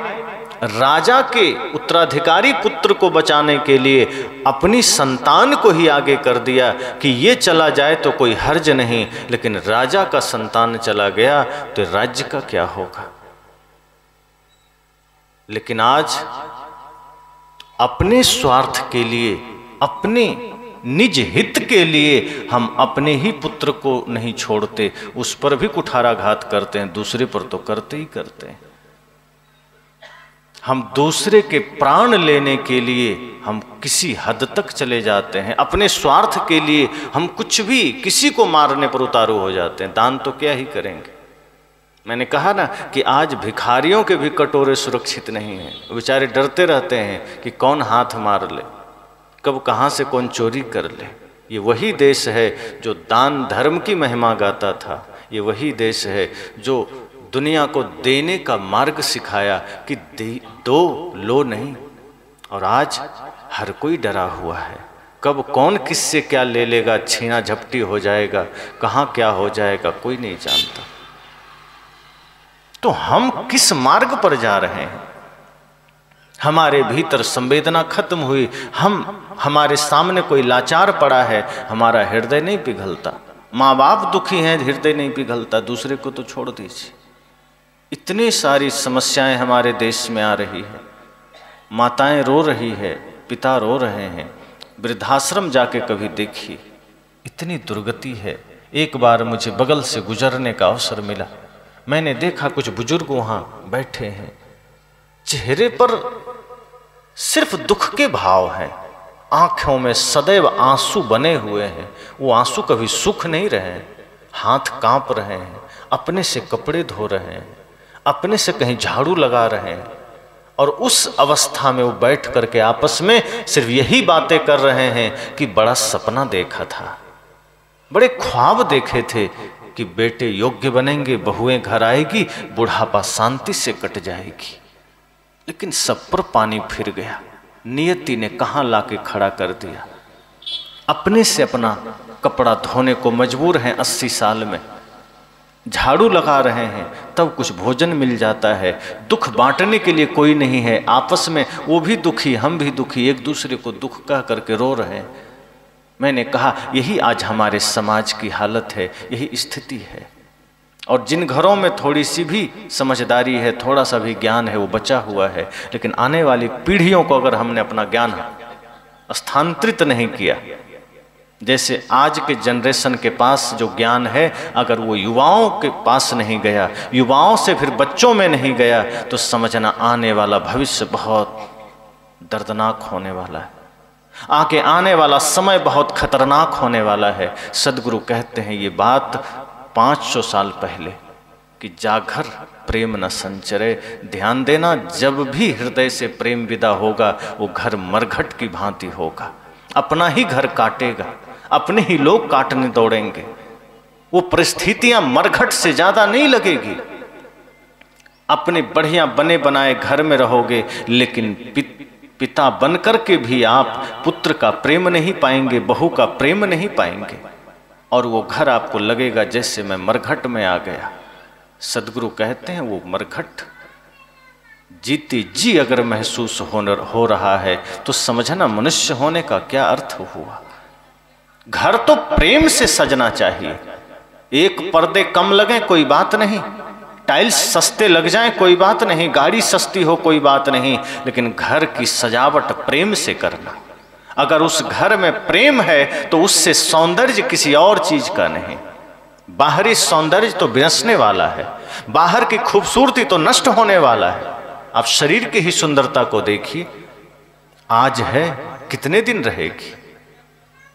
राजा के उत्तराधिकारी पुत्र को बचाने के लिए अपनी संतान को ही आगे कर दिया कि ये चला जाए तो कोई हर्ज नहीं, लेकिन राजा का संतान चला गया तो राज्य का क्या होगा। लेकिन आज अपने स्वार्थ के लिए, अपने निज हित के लिए हम अपने ही पुत्र को नहीं छोड़ते, उस पर भी कुठाराघात करते हैं, दूसरे पर तो करते ही करते हैं। हम दूसरे के प्राण लेने के लिए हम किसी हद तक चले जाते हैं। अपने स्वार्थ के लिए हम कुछ भी किसी को मारने पर उतारू हो जाते हैं। दान तो क्या ही करेंगे। मैंने कहा ना कि आज भिखारियों के भी कटोरे सुरक्षित नहीं हैं। बेचारे डरते रहते हैं कि कौन हाथ मार ले, कब कहाँ से कौन चोरी कर ले। ये वही देश है जो दान धर्म की महिमा गाता था। ये वही देश है जो दुनिया को देने का मार्ग सिखाया कि दो लो नहीं। और आज हर कोई डरा हुआ है, कब कौन किससे क्या ले लेगा, छीना झपटी हो जाएगा, कहाँ क्या हो जाएगा कोई नहीं जानता। तो हम किस मार्ग पर जा रहे हैं? हमारे भीतर संवेदना खत्म हुई। हमारे सामने कोई लाचार पड़ा है, हमारा हृदय नहीं पिघलता। माँ बाप दुखी हैं, हृदय नहीं पिघलता, दूसरे को तो छोड़ दीजिए। इतनी सारी समस्याएं हमारे देश में आ रही है। माताएं रो रही है, पिता रो रहे हैं। वृद्धाश्रम जाके कभी देखिए, इतनी दुर्गति है। एक बार मुझे बगल से गुजरने का अवसर मिला। मैंने देखा कुछ बुजुर्ग वहां बैठे हैं, चेहरे पर सिर्फ दुख के भाव हैं, आंखों में सदैव आंसू बने हुए हैं। वो आंसू कभी सुख नहीं रहे हैं। हाथ कांप रहे हैं, अपने से कपड़े धो रहे हैं, अपने से कहीं झाड़ू लगा रहे हैं। और उस अवस्था में वो बैठ करके आपस में सिर्फ यही बातें कर रहे हैं कि बड़ा सपना देखा था, बड़े ख्वाब देखे थे कि बेटे योग्य बनेंगे, बहुएं घर आएगी, बुढ़ापा शांति से कट जाएगी। लेकिन सब पर पानी फिर गया। नियति ने कहाँ लाके खड़ा कर दिया। अपने से अपना कपड़ा धोने को मजबूर हैं 80 साल में, झाड़ू लगा रहे हैं, तब कुछ भोजन मिल जाता है। दुख बांटने के लिए कोई नहीं है, आपस में वो भी दुखी, हम भी दुखी, एक दूसरे को दुख कह करके रो रहे हैं। मैंने कहा यही आज हमारे समाज की हालत है, यही स्थिति है। और जिन घरों में थोड़ी सी भी समझदारी है, थोड़ा सा भी ज्ञान है, वो बचा हुआ है। लेकिन आने वाली पीढ़ियों को अगर हमने अपना ज्ञान स्थानांतरित नहीं किया, जैसे आज के जनरेशन के पास जो ज्ञान है अगर वो युवाओं के पास नहीं गया, युवाओं से फिर बच्चों में नहीं गया, तो समझना आने वाला भविष्य बहुत दर्दनाक होने वाला है। आगे आने वाला समय बहुत खतरनाक होने वाला है। सदगुरु कहते हैं ये बात 500 साल पहले कि जागर प्रेम न संचरे। ध्यान देना, जब भी हृदय से प्रेम विदा होगा वो घर मरघट की भांति होगा, अपना ही घर काटेगा, अपने ही लोग काटने दौड़ेंगे। वो परिस्थितियां मरघट से ज्यादा नहीं लगेगी। अपने बढ़िया बने बनाए घर में रहोगे, लेकिन पिता बनकर के भी आप पुत्र का प्रेम नहीं पाएंगे, बहू का प्रेम नहीं पाएंगे, और वो घर आपको लगेगा जैसे मैं मरघट में आ गया। सदगुरु कहते हैं वो मरघट जीती जी अगर महसूस हो रहा है तो समझना मनुष्य होने का क्या अर्थ हुआ। घर तो प्रेम से सजना चाहिए। एक पर्दे कम लगे कोई बात नहीं, टाइल्स सस्ते लग जाएं कोई बात नहीं, गाड़ी सस्ती हो कोई बात नहीं, लेकिन घर की सजावट प्रेम से करना। अगर उस घर में प्रेम है तो उससे सौंदर्य किसी और चीज का नहीं। बाहरी सौंदर्य तो विनसने वाला है, बाहर की खूबसूरती तो नष्ट होने वाला है। आप शरीर की ही सुंदरता को देखिए, आज है कितने दिन रहेगी।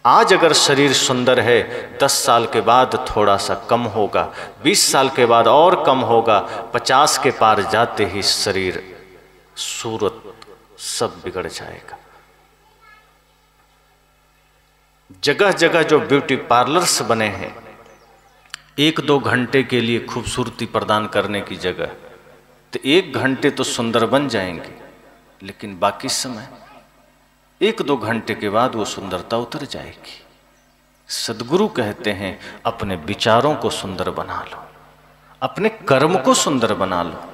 आज अगर शरीर सुंदर है, 10 साल के बाद थोड़ा सा कम होगा, 20 साल के बाद और कम होगा, 50 के पार जाते ही शरीर सूरत सब बिगड़ जाएगा। जगह जगह जो ब्यूटी पार्लर्स बने हैं, 1-2 घंटे के लिए खूबसूरती प्रदान करने की जगह, तो 1 घंटे तो सुंदर बन जाएंगे, लेकिन बाकी समय 1-2 घंटे के बाद वो सुंदरता उतर जाएगी। सदगुरु कहते हैं अपने विचारों को सुंदर बना लो, अपने कर्म को सुंदर बना लो,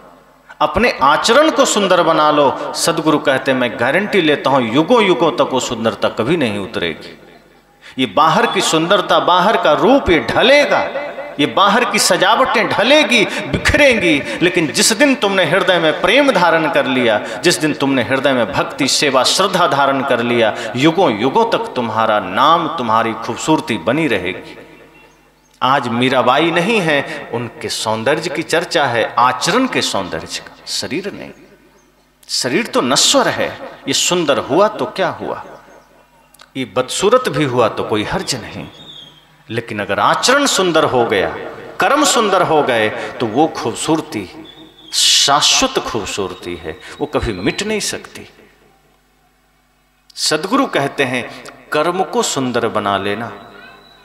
अपने आचरण को सुंदर बना लो। सदगुरु कहते हैं मैं गारंटी लेता हूं युगों युगों तक वो सुंदरता कभी नहीं उतरेगी। ये बाहर की सुंदरता, बाहर का रूप ये ढलेगा, ये बाहर की सजावटें ढलेगी, बिखरेंगी, लेकिन जिस दिन तुमने हृदय में प्रेम धारण कर लिया, जिस दिन तुमने हृदय में भक्ति सेवा श्रद्धा धारण कर लिया, युगों युगों तक तुम्हारा नाम, तुम्हारी खूबसूरती बनी रहेगी। आज मीराबाई नहीं है, उनके सौंदर्य की चर्चा है, आचरण के सौंदर्य का, शरीर नहीं। शरीर तो नश्वर है, ये सुंदर हुआ तो क्या हुआ, ये बदसूरत भी हुआ तो कोई हर्ज नहीं, लेकिन अगर आचरण सुंदर हो गया, कर्म सुंदर हो गए, तो वो खूबसूरती शाश्वत खूबसूरती है, वो कभी मिट नहीं सकती। सदगुरु कहते हैं कर्म को सुंदर बना लेना,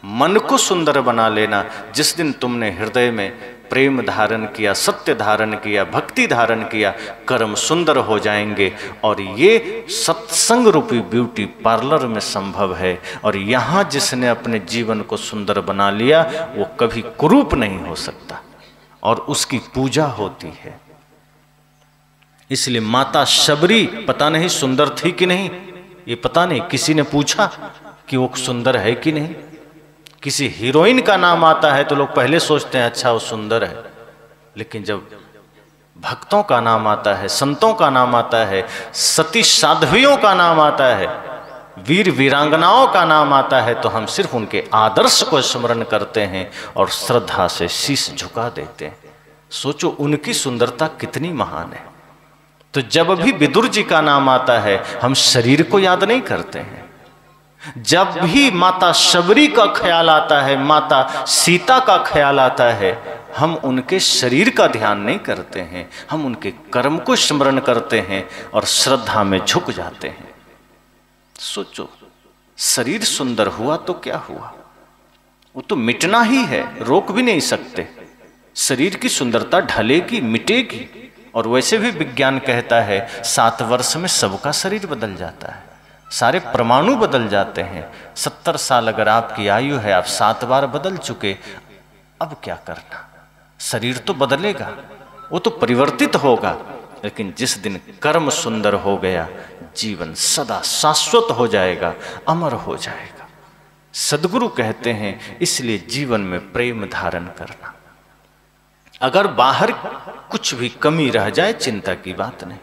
मन को सुंदर बना लेना। जिस दिन तुमने हृदय में प्रेम धारण किया, सत्य धारण किया, भक्ति धारण किया, कर्म सुंदर हो जाएंगे। और ये सत्संग रूपी ब्यूटी पार्लर में संभव है। और यहाँ जिसने अपने जीवन को सुंदर बना लिया वो कभी कुरूप नहीं हो सकता, और उसकी पूजा होती है। इसलिए माता शबरी पता नहीं सुंदर थी कि नहीं, ये पता नहीं, किसी ने पूछा कि वो सुंदर है कि नहीं। किसी हीरोइन का नाम आता है तो लोग पहले सोचते हैं अच्छा वो सुंदर है, लेकिन जब भक्तों का नाम आता है, संतों का नाम आता है, सती साध्वियों का नाम आता है, वीर वीरांगनाओं का नाम आता है, तो हम सिर्फ उनके आदर्श को स्मरण करते हैं और श्रद्धा से शीश झुका देते हैं। सोचो उनकी सुंदरता कितनी महान है। तो जब भी विदुर जी का नाम आता है हम शरीर को याद नहीं करते हैं। जब भी माता शबरी का ख्याल आता है, माता सीता का ख्याल आता है, हम उनके शरीर का ध्यान नहीं करते हैं, हम उनके कर्म को स्मरण करते हैं और श्रद्धा में झुक जाते हैं। सोचो शरीर सुंदर हुआ तो क्या हुआ, वो तो मिटना ही है, रोक भी नहीं सकते। शरीर की सुंदरता ढलेगी, मिटेगी। और वैसे भी विज्ञान कहता है 7 वर्ष में सबका शरीर बदल जाता है, सारे परमाणु बदल जाते हैं। 70 साल अगर आपकी आयु है, आप 7 बार बदल चुके, अब क्या करना। शरीर तो बदलेगा, वो तो परिवर्तित होगा, लेकिन जिस दिन कर्म सुंदर हो गया जीवन सदा शाश्वत हो जाएगा, अमर हो जाएगा। सदगुरु कहते हैं इसलिए जीवन में प्रेम धारण करना। अगर बाहर कुछ भी कमी रह जाए चिंता की बात नहीं,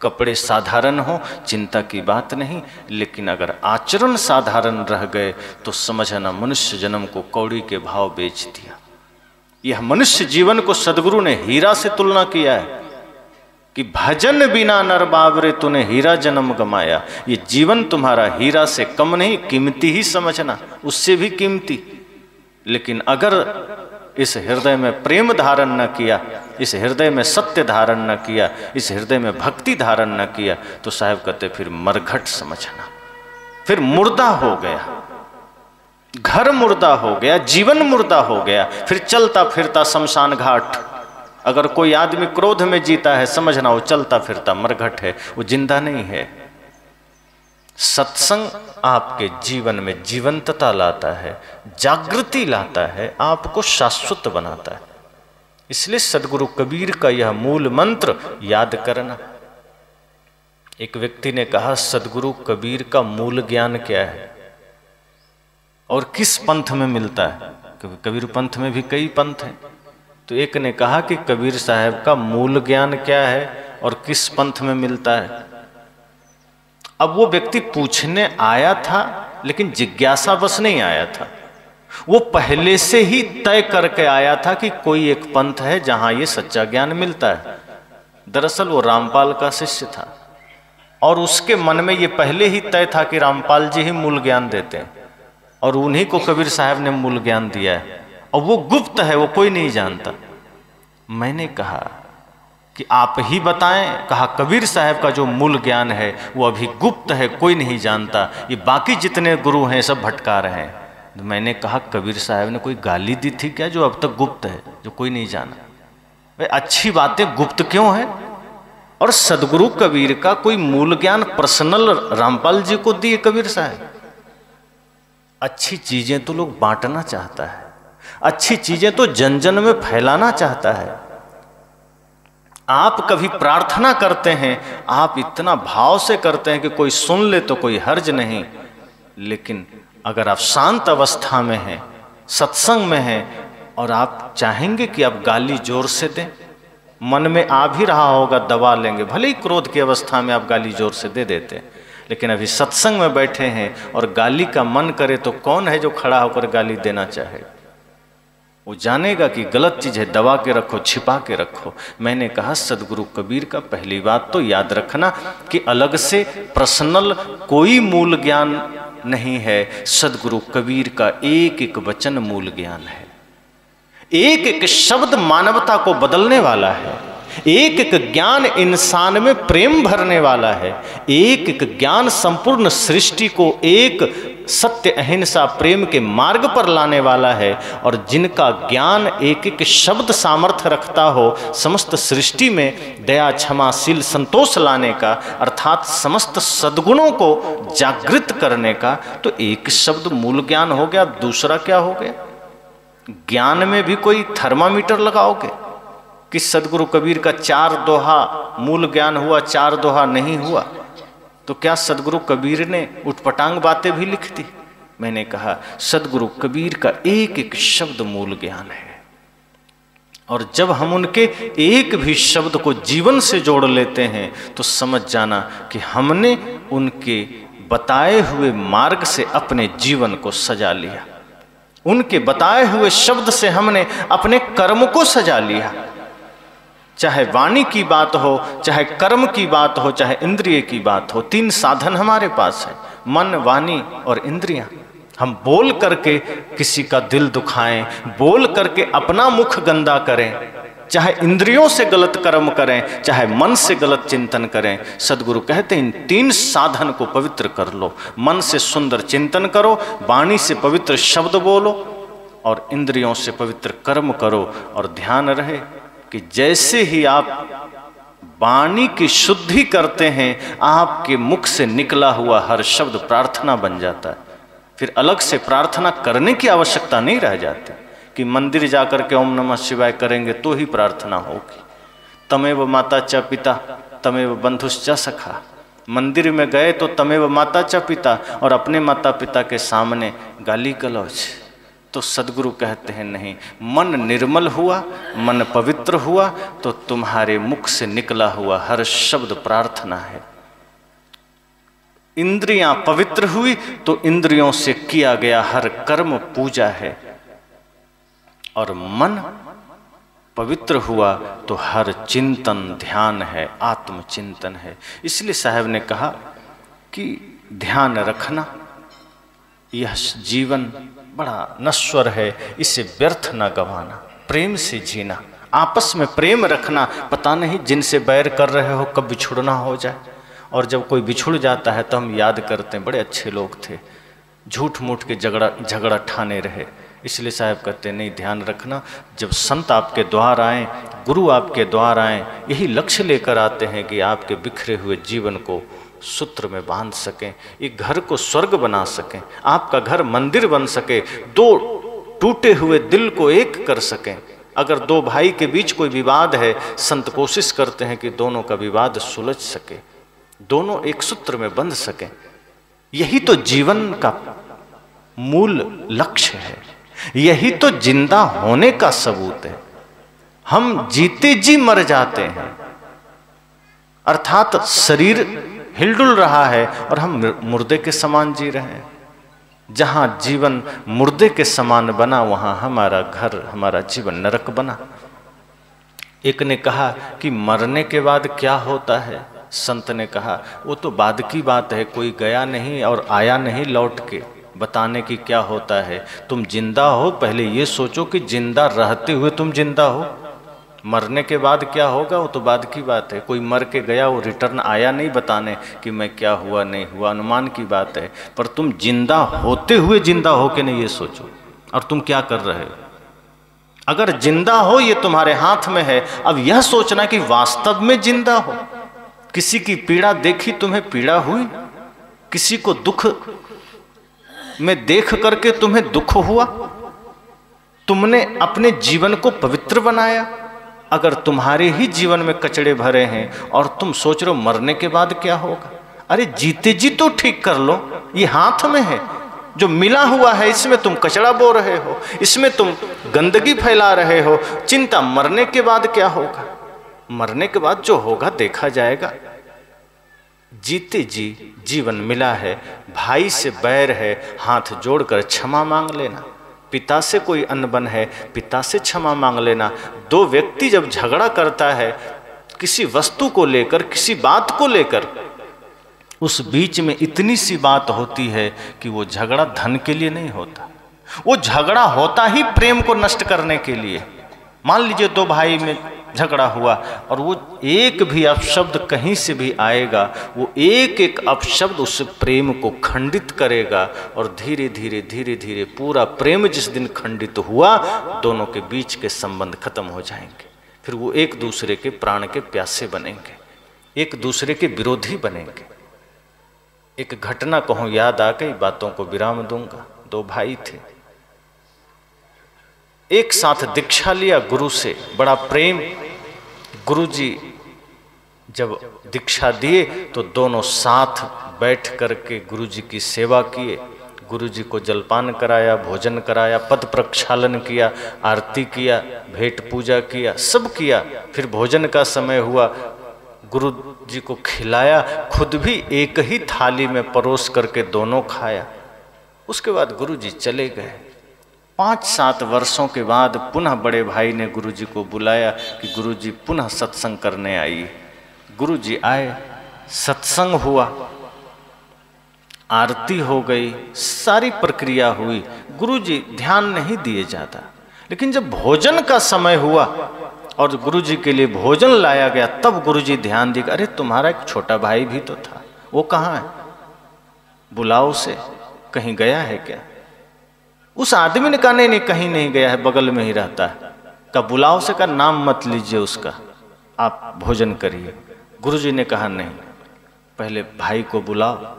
कपड़े साधारण हो चिंता की बात नहीं, लेकिन अगर आचरण साधारण रह गए तो समझना मनुष्य जन्म को कौड़ी के भाव बेच दिया। यह मनुष्य जीवन को सदगुरु ने हीरा से तुलना किया है कि भजन बिना नर बावरे तूने हीरा जन्म गमाया। ये जीवन तुम्हारा हीरा से कम नहीं, कीमती ही समझना, उससे भी कीमती। लेकिन अगर इस हृदय में प्रेम धारण न किया, इस हृदय में सत्य धारण न किया, इस हृदय में भक्ति धारण न किया, तो साहब कहते फिर मरघट समझना, फिर मुर्दा हो गया, घर मुर्दा हो गया, जीवन मुर्दा हो गया, फिर चलता फिरता शमशान घाट। अगर कोई आदमी क्रोध में जीता है, समझना वो चलता फिरता मरघट है, वो जिंदा नहीं है। सत्संग आपके जीवन में जीवंतता लाता है, जागृति लाता है, आपको शाश्वत बनाता है। इसलिए सदगुरु कबीर का यह मूल मंत्र याद करना। एक व्यक्ति ने कहा, सदगुरु कबीर का मूल ज्ञान क्या है और किस पंथ में मिलता है? क्योंकि कबीर पंथ में भी कई पंथ हैं। तो एक ने कहा कि कबीर साहब का मूल ज्ञान क्या है और किस पंथ में मिलता है। अब वो व्यक्ति पूछने आया था, लेकिन जिज्ञासा बस नहीं आया था, वो पहले से ही तय करके आया था कि कोई एक पंथ है जहां ये सच्चा ज्ञान मिलता है। दरअसल वो रामपाल का शिष्य था और उसके मन में ये पहले ही तय था कि रामपाल जी ही मूल ज्ञान देते हैं और उन्हीं को कबीर साहब ने मूल ज्ञान दिया है, और वो गुप्त है, वो कोई नहीं जानता। मैंने कहा कि आप ही बताएं। कहा, कबीर साहब का जो मूल ज्ञान है वो अभी गुप्त है, कोई नहीं जानता, ये बाकी जितने गुरु हैं सब भटका रहे हैं। तो मैंने कहा, कबीर साहब ने कोई गाली दी थी क्या जो अब तक गुप्त है, जो कोई नहीं जाना? भाई अच्छी बातें गुप्त क्यों है? और सदगुरु कबीर का कोई मूल ज्ञान पर्सनल रामपाल जी को दिए कबीर साहब। अच्छी चीजें तो लोग बांटना चाहता है, अच्छी चीजें तो जन जन में फैलाना चाहता है। आप कभी प्रार्थना करते हैं, आप इतना भाव से करते हैं कि कोई सुन ले तो कोई हर्ज नहीं, लेकिन अगर आप शांत अवस्था में हैं, सत्संग में हैं और आप चाहेंगे कि आप गाली जोर से दें, मन में आ भी रहा होगा, दबा लेंगे, भले ही क्रोध की अवस्था में आप गाली जोर से दे देते हैं, लेकिन अभी सत्संग में बैठे हैं और गाली का मन करे तो कौन है जो खड़ा होकर गाली देना चाहे? वो जानेगा कि गलत चीज है, दबा के रखो, छिपा के रखो। मैंने कहा, सदगुरु कबीर का पहली बात तो याद रखना कि अलग से पर्सनल कोई मूल ज्ञान नहीं है। सदगुरु कबीर का एक एक वचन मूल ज्ञान है, एक एक शब्द मानवता को बदलने वाला है, एक एक ज्ञान इंसान में प्रेम भरने वाला है, एक एक ज्ञान संपूर्ण सृष्टि को एक सत्य अहिंसा प्रेम के मार्ग पर लाने वाला है। और जिनका ज्ञान एक एक शब्द सामर्थ्य रखता हो समस्त सृष्टि में दया क्षमाशील संतोष लाने का, अर्थात समस्त सद्गुणों को जागृत करने का, तो एक शब्द मूल ज्ञान हो गया। दूसरा क्या हो गया? ज्ञान में भी कोई थर्मामीटर लगाओगे कि सदगुरु कबीर का 4 दोहा मूल ज्ञान हुआ, 4 दोहा नहीं हुआ, तो क्या सदगुरु कबीर ने उटपटांग बातें भी लिख दी? मैंने कहा, सदगुरु कबीर का एक एक शब्द मूल ज्ञान है, और जब हम उनके एक भी शब्द को जीवन से जोड़ लेते हैं तो समझ जाना कि हमने उनके बताए हुए मार्ग से अपने जीवन को सजा लिया, उनके बताए हुए शब्द से हमने अपने कर्म को सजा लिया। चाहे वाणी की बात हो, चाहे कर्म की बात हो, चाहे इंद्रिय की बात हो, 3 साधन हमारे पास है, मन, वाणी और इंद्रियां। हम बोल करके किसी का दिल दुखाएं, बोल करके अपना मुख गंदा करें, चाहे इंद्रियों से गलत कर्म करें, चाहे मन से गलत चिंतन करें। सदगुरु कहते हैं इन 3 साधन को पवित्र कर लो। मन से सुंदर चिंतन करो, वाणी से पवित्र शब्द बोलो और इंद्रियों से पवित्र कर्म करो। और ध्यान रहे कि जैसे ही आप वाणी की शुद्धि करते हैं, आपके मुख से निकला हुआ हर शब्द प्रार्थना बन जाता है। फिर अलग से प्रार्थना करने की आवश्यकता नहीं रह जाती कि मंदिर जाकर के ओम नमः शिवाय करेंगे तो ही प्रार्थना होगी। तमेव माता च पिता तमेव बंधुश्च सखा। मंदिर में गए तो तमेव माता च पिता, और अपने माता पिता के सामने गाली गलौज। तो सदगुरु कहते हैं नहीं, मन निर्मल हुआ, मन पवित्र हुआ तो तुम्हारे मुख से निकला हुआ हर शब्द प्रार्थना है। इंद्रियां पवित्र हुई तो इंद्रियों से किया गया हर कर्म पूजा है। और मन पवित्र हुआ तो हर चिंतन ध्यान है, आत्मचिंतन है। इसलिए साहब ने कहा कि ध्यान रखना, यह जीवन बड़ा नश्वर है, इसे व्यर्थ ना गंवाना, प्रेम से जीना, आपस में प्रेम रखना। पता नहीं जिनसे बैर कर रहे हो कब बिछुड़ना हो जाए, और जब कोई बिछुड़ जाता है तो हम याद करते हैं बड़े अच्छे लोग थे, झूठ मूठ के झगड़ा ठाने रहे। इसलिए साहब कहते नहीं, ध्यान रखना। जब संत आपके द्वार आए, गुरु आपके द्वार आए, यही लक्ष्य लेकर आते हैं कि आपके बिखरे हुए जीवन को सूत्र में बांध सकें, एक घर को स्वर्ग बना सकें, आपका घर मंदिर बन सके, दो टूटे हुए दिल को एक कर सकें। अगर दो भाई के बीच कोई विवाद है, संत कोशिश करते हैं कि दोनों का विवाद सुलझ सके, दोनों एक सूत्र में बंध सकें। यही तो जीवन का मूल लक्ष्य है, यही तो जिंदा होने का सबूत है। हम जीते जी मर जाते हैं, अर्थात शरीर हिलडुल रहा है और हम मुर्दे के समान जी रहे हैं। जहां जीवन मुर्दे के समान बना, वहां हमारा घर, हमारा जीवन नरक बना। एक ने कहा कि मरने के बाद क्या होता है? संत ने कहा वो तो बाद की बात है, कोई गया नहीं और आया नहीं लौट के बताने की क्या होता है। तुम जिंदा हो, पहले ये सोचो कि जिंदा रहते हुए तुम जिंदा हो। मरने के बाद क्या होगा वो तो बाद की बात है। कोई मर के गया, वो रिटर्न आया नहीं बताने कि मैं क्या हुआ नहीं हुआ, अनुमान की बात है। पर तुम जिंदा होते हुए जिंदा हो के नहीं, ये सोचो। और तुम क्या कर रहे हो? अगर जिंदा हो ये तुम्हारे हाथ में है। अब यह सोचना कि वास्तव में जिंदा हो। किसी की पीड़ा देखी, तुम्हें पीड़ा हुई? किसी को दुख में देख करके तुम्हें दुख हुआ? तुमने अपने जीवन को पवित्र बनाया? अगर तुम्हारे ही जीवन में कचड़े भरे हैं और तुम सोच रहे हो मरने के बाद क्या होगा, अरे जीते जी तो ठीक कर लो। ये हाथ में है, जो मिला हुआ है इसमें तुम कचड़ा बो रहे हो, इसमें तुम गंदगी फैला रहे हो। चिंता मरने के बाद क्या होगा? मरने के बाद जो होगा देखा जाएगा। जीते जी जीवन मिला है, भाई से बैर है, हाथ जोड़कर क्षमा मांग लेना। पिता से कोई अनबन है, पिता से क्षमा मांग लेना। दो व्यक्ति जब झगड़ा करता है किसी वस्तु को लेकर, किसी बात को लेकर, उस बीच में इतनी सी बात होती है कि वो झगड़ा धन के लिए नहीं होता, वो झगड़ा होता ही प्रेम को नष्ट करने के लिए। मान लीजिए दो भाई में झगड़ा हुआ और वो एक भी अपशब्द कहीं से भी आएगा, वो एक एक अपशब्द उस प्रेम को खंडित करेगा। और धीरे धीरे धीरे धीरे पूरा प्रेम जिस दिन खंडित हुआ, दोनों के बीच के संबंध खत्म हो जाएंगे। फिर वो एक दूसरे के प्राण के प्यासे बनेंगे, एक दूसरे के विरोधी बनेंगे। एक घटना कहूँ याद आ गई, बातों को विराम दूंगा। दो भाई थे, एक साथ दीक्षा लिया गुरु से, बड़ा प्रेम। गुरुजी जब दीक्षा दिए तो दोनों साथ बैठ करके गुरुजी की सेवा किए। गुरुजी को जलपान कराया, भोजन कराया, पद प्रक्षालन किया, आरती किया, भेंट पूजा किया, सब किया। फिर भोजन का समय हुआ, गुरुजी को खिलाया, खुद भी एक ही थाली में परोस करके दोनों खाया। उसके बाद गुरुजी चले गए। 5-7 वर्षों के बाद पुनः बड़े भाई ने गुरुजी को बुलाया कि गुरुजी पुनः सत्संग करने आइए। गुरुजी आए, सत्संग हुआ, आरती हो गई, सारी प्रक्रिया हुई। गुरुजी ध्यान नहीं दिए जाता, लेकिन जब भोजन का समय हुआ और गुरुजी के लिए भोजन लाया गया, तब गुरुजी ध्यान दिए, अरे तुम्हारा एक छोटा भाई भी तो था, वो कहाँ है? बुलाओ उसे, कहीं गया है क्या? उस आदमी ने कहा नहीं, कहीं नहीं गया है, बगल में ही रहता है। का बुलाओ से, का नाम मत लीजिए उसका, आप भोजन करिए। गुरुजी ने कहा नहीं, पहले भाई को बुलाओ।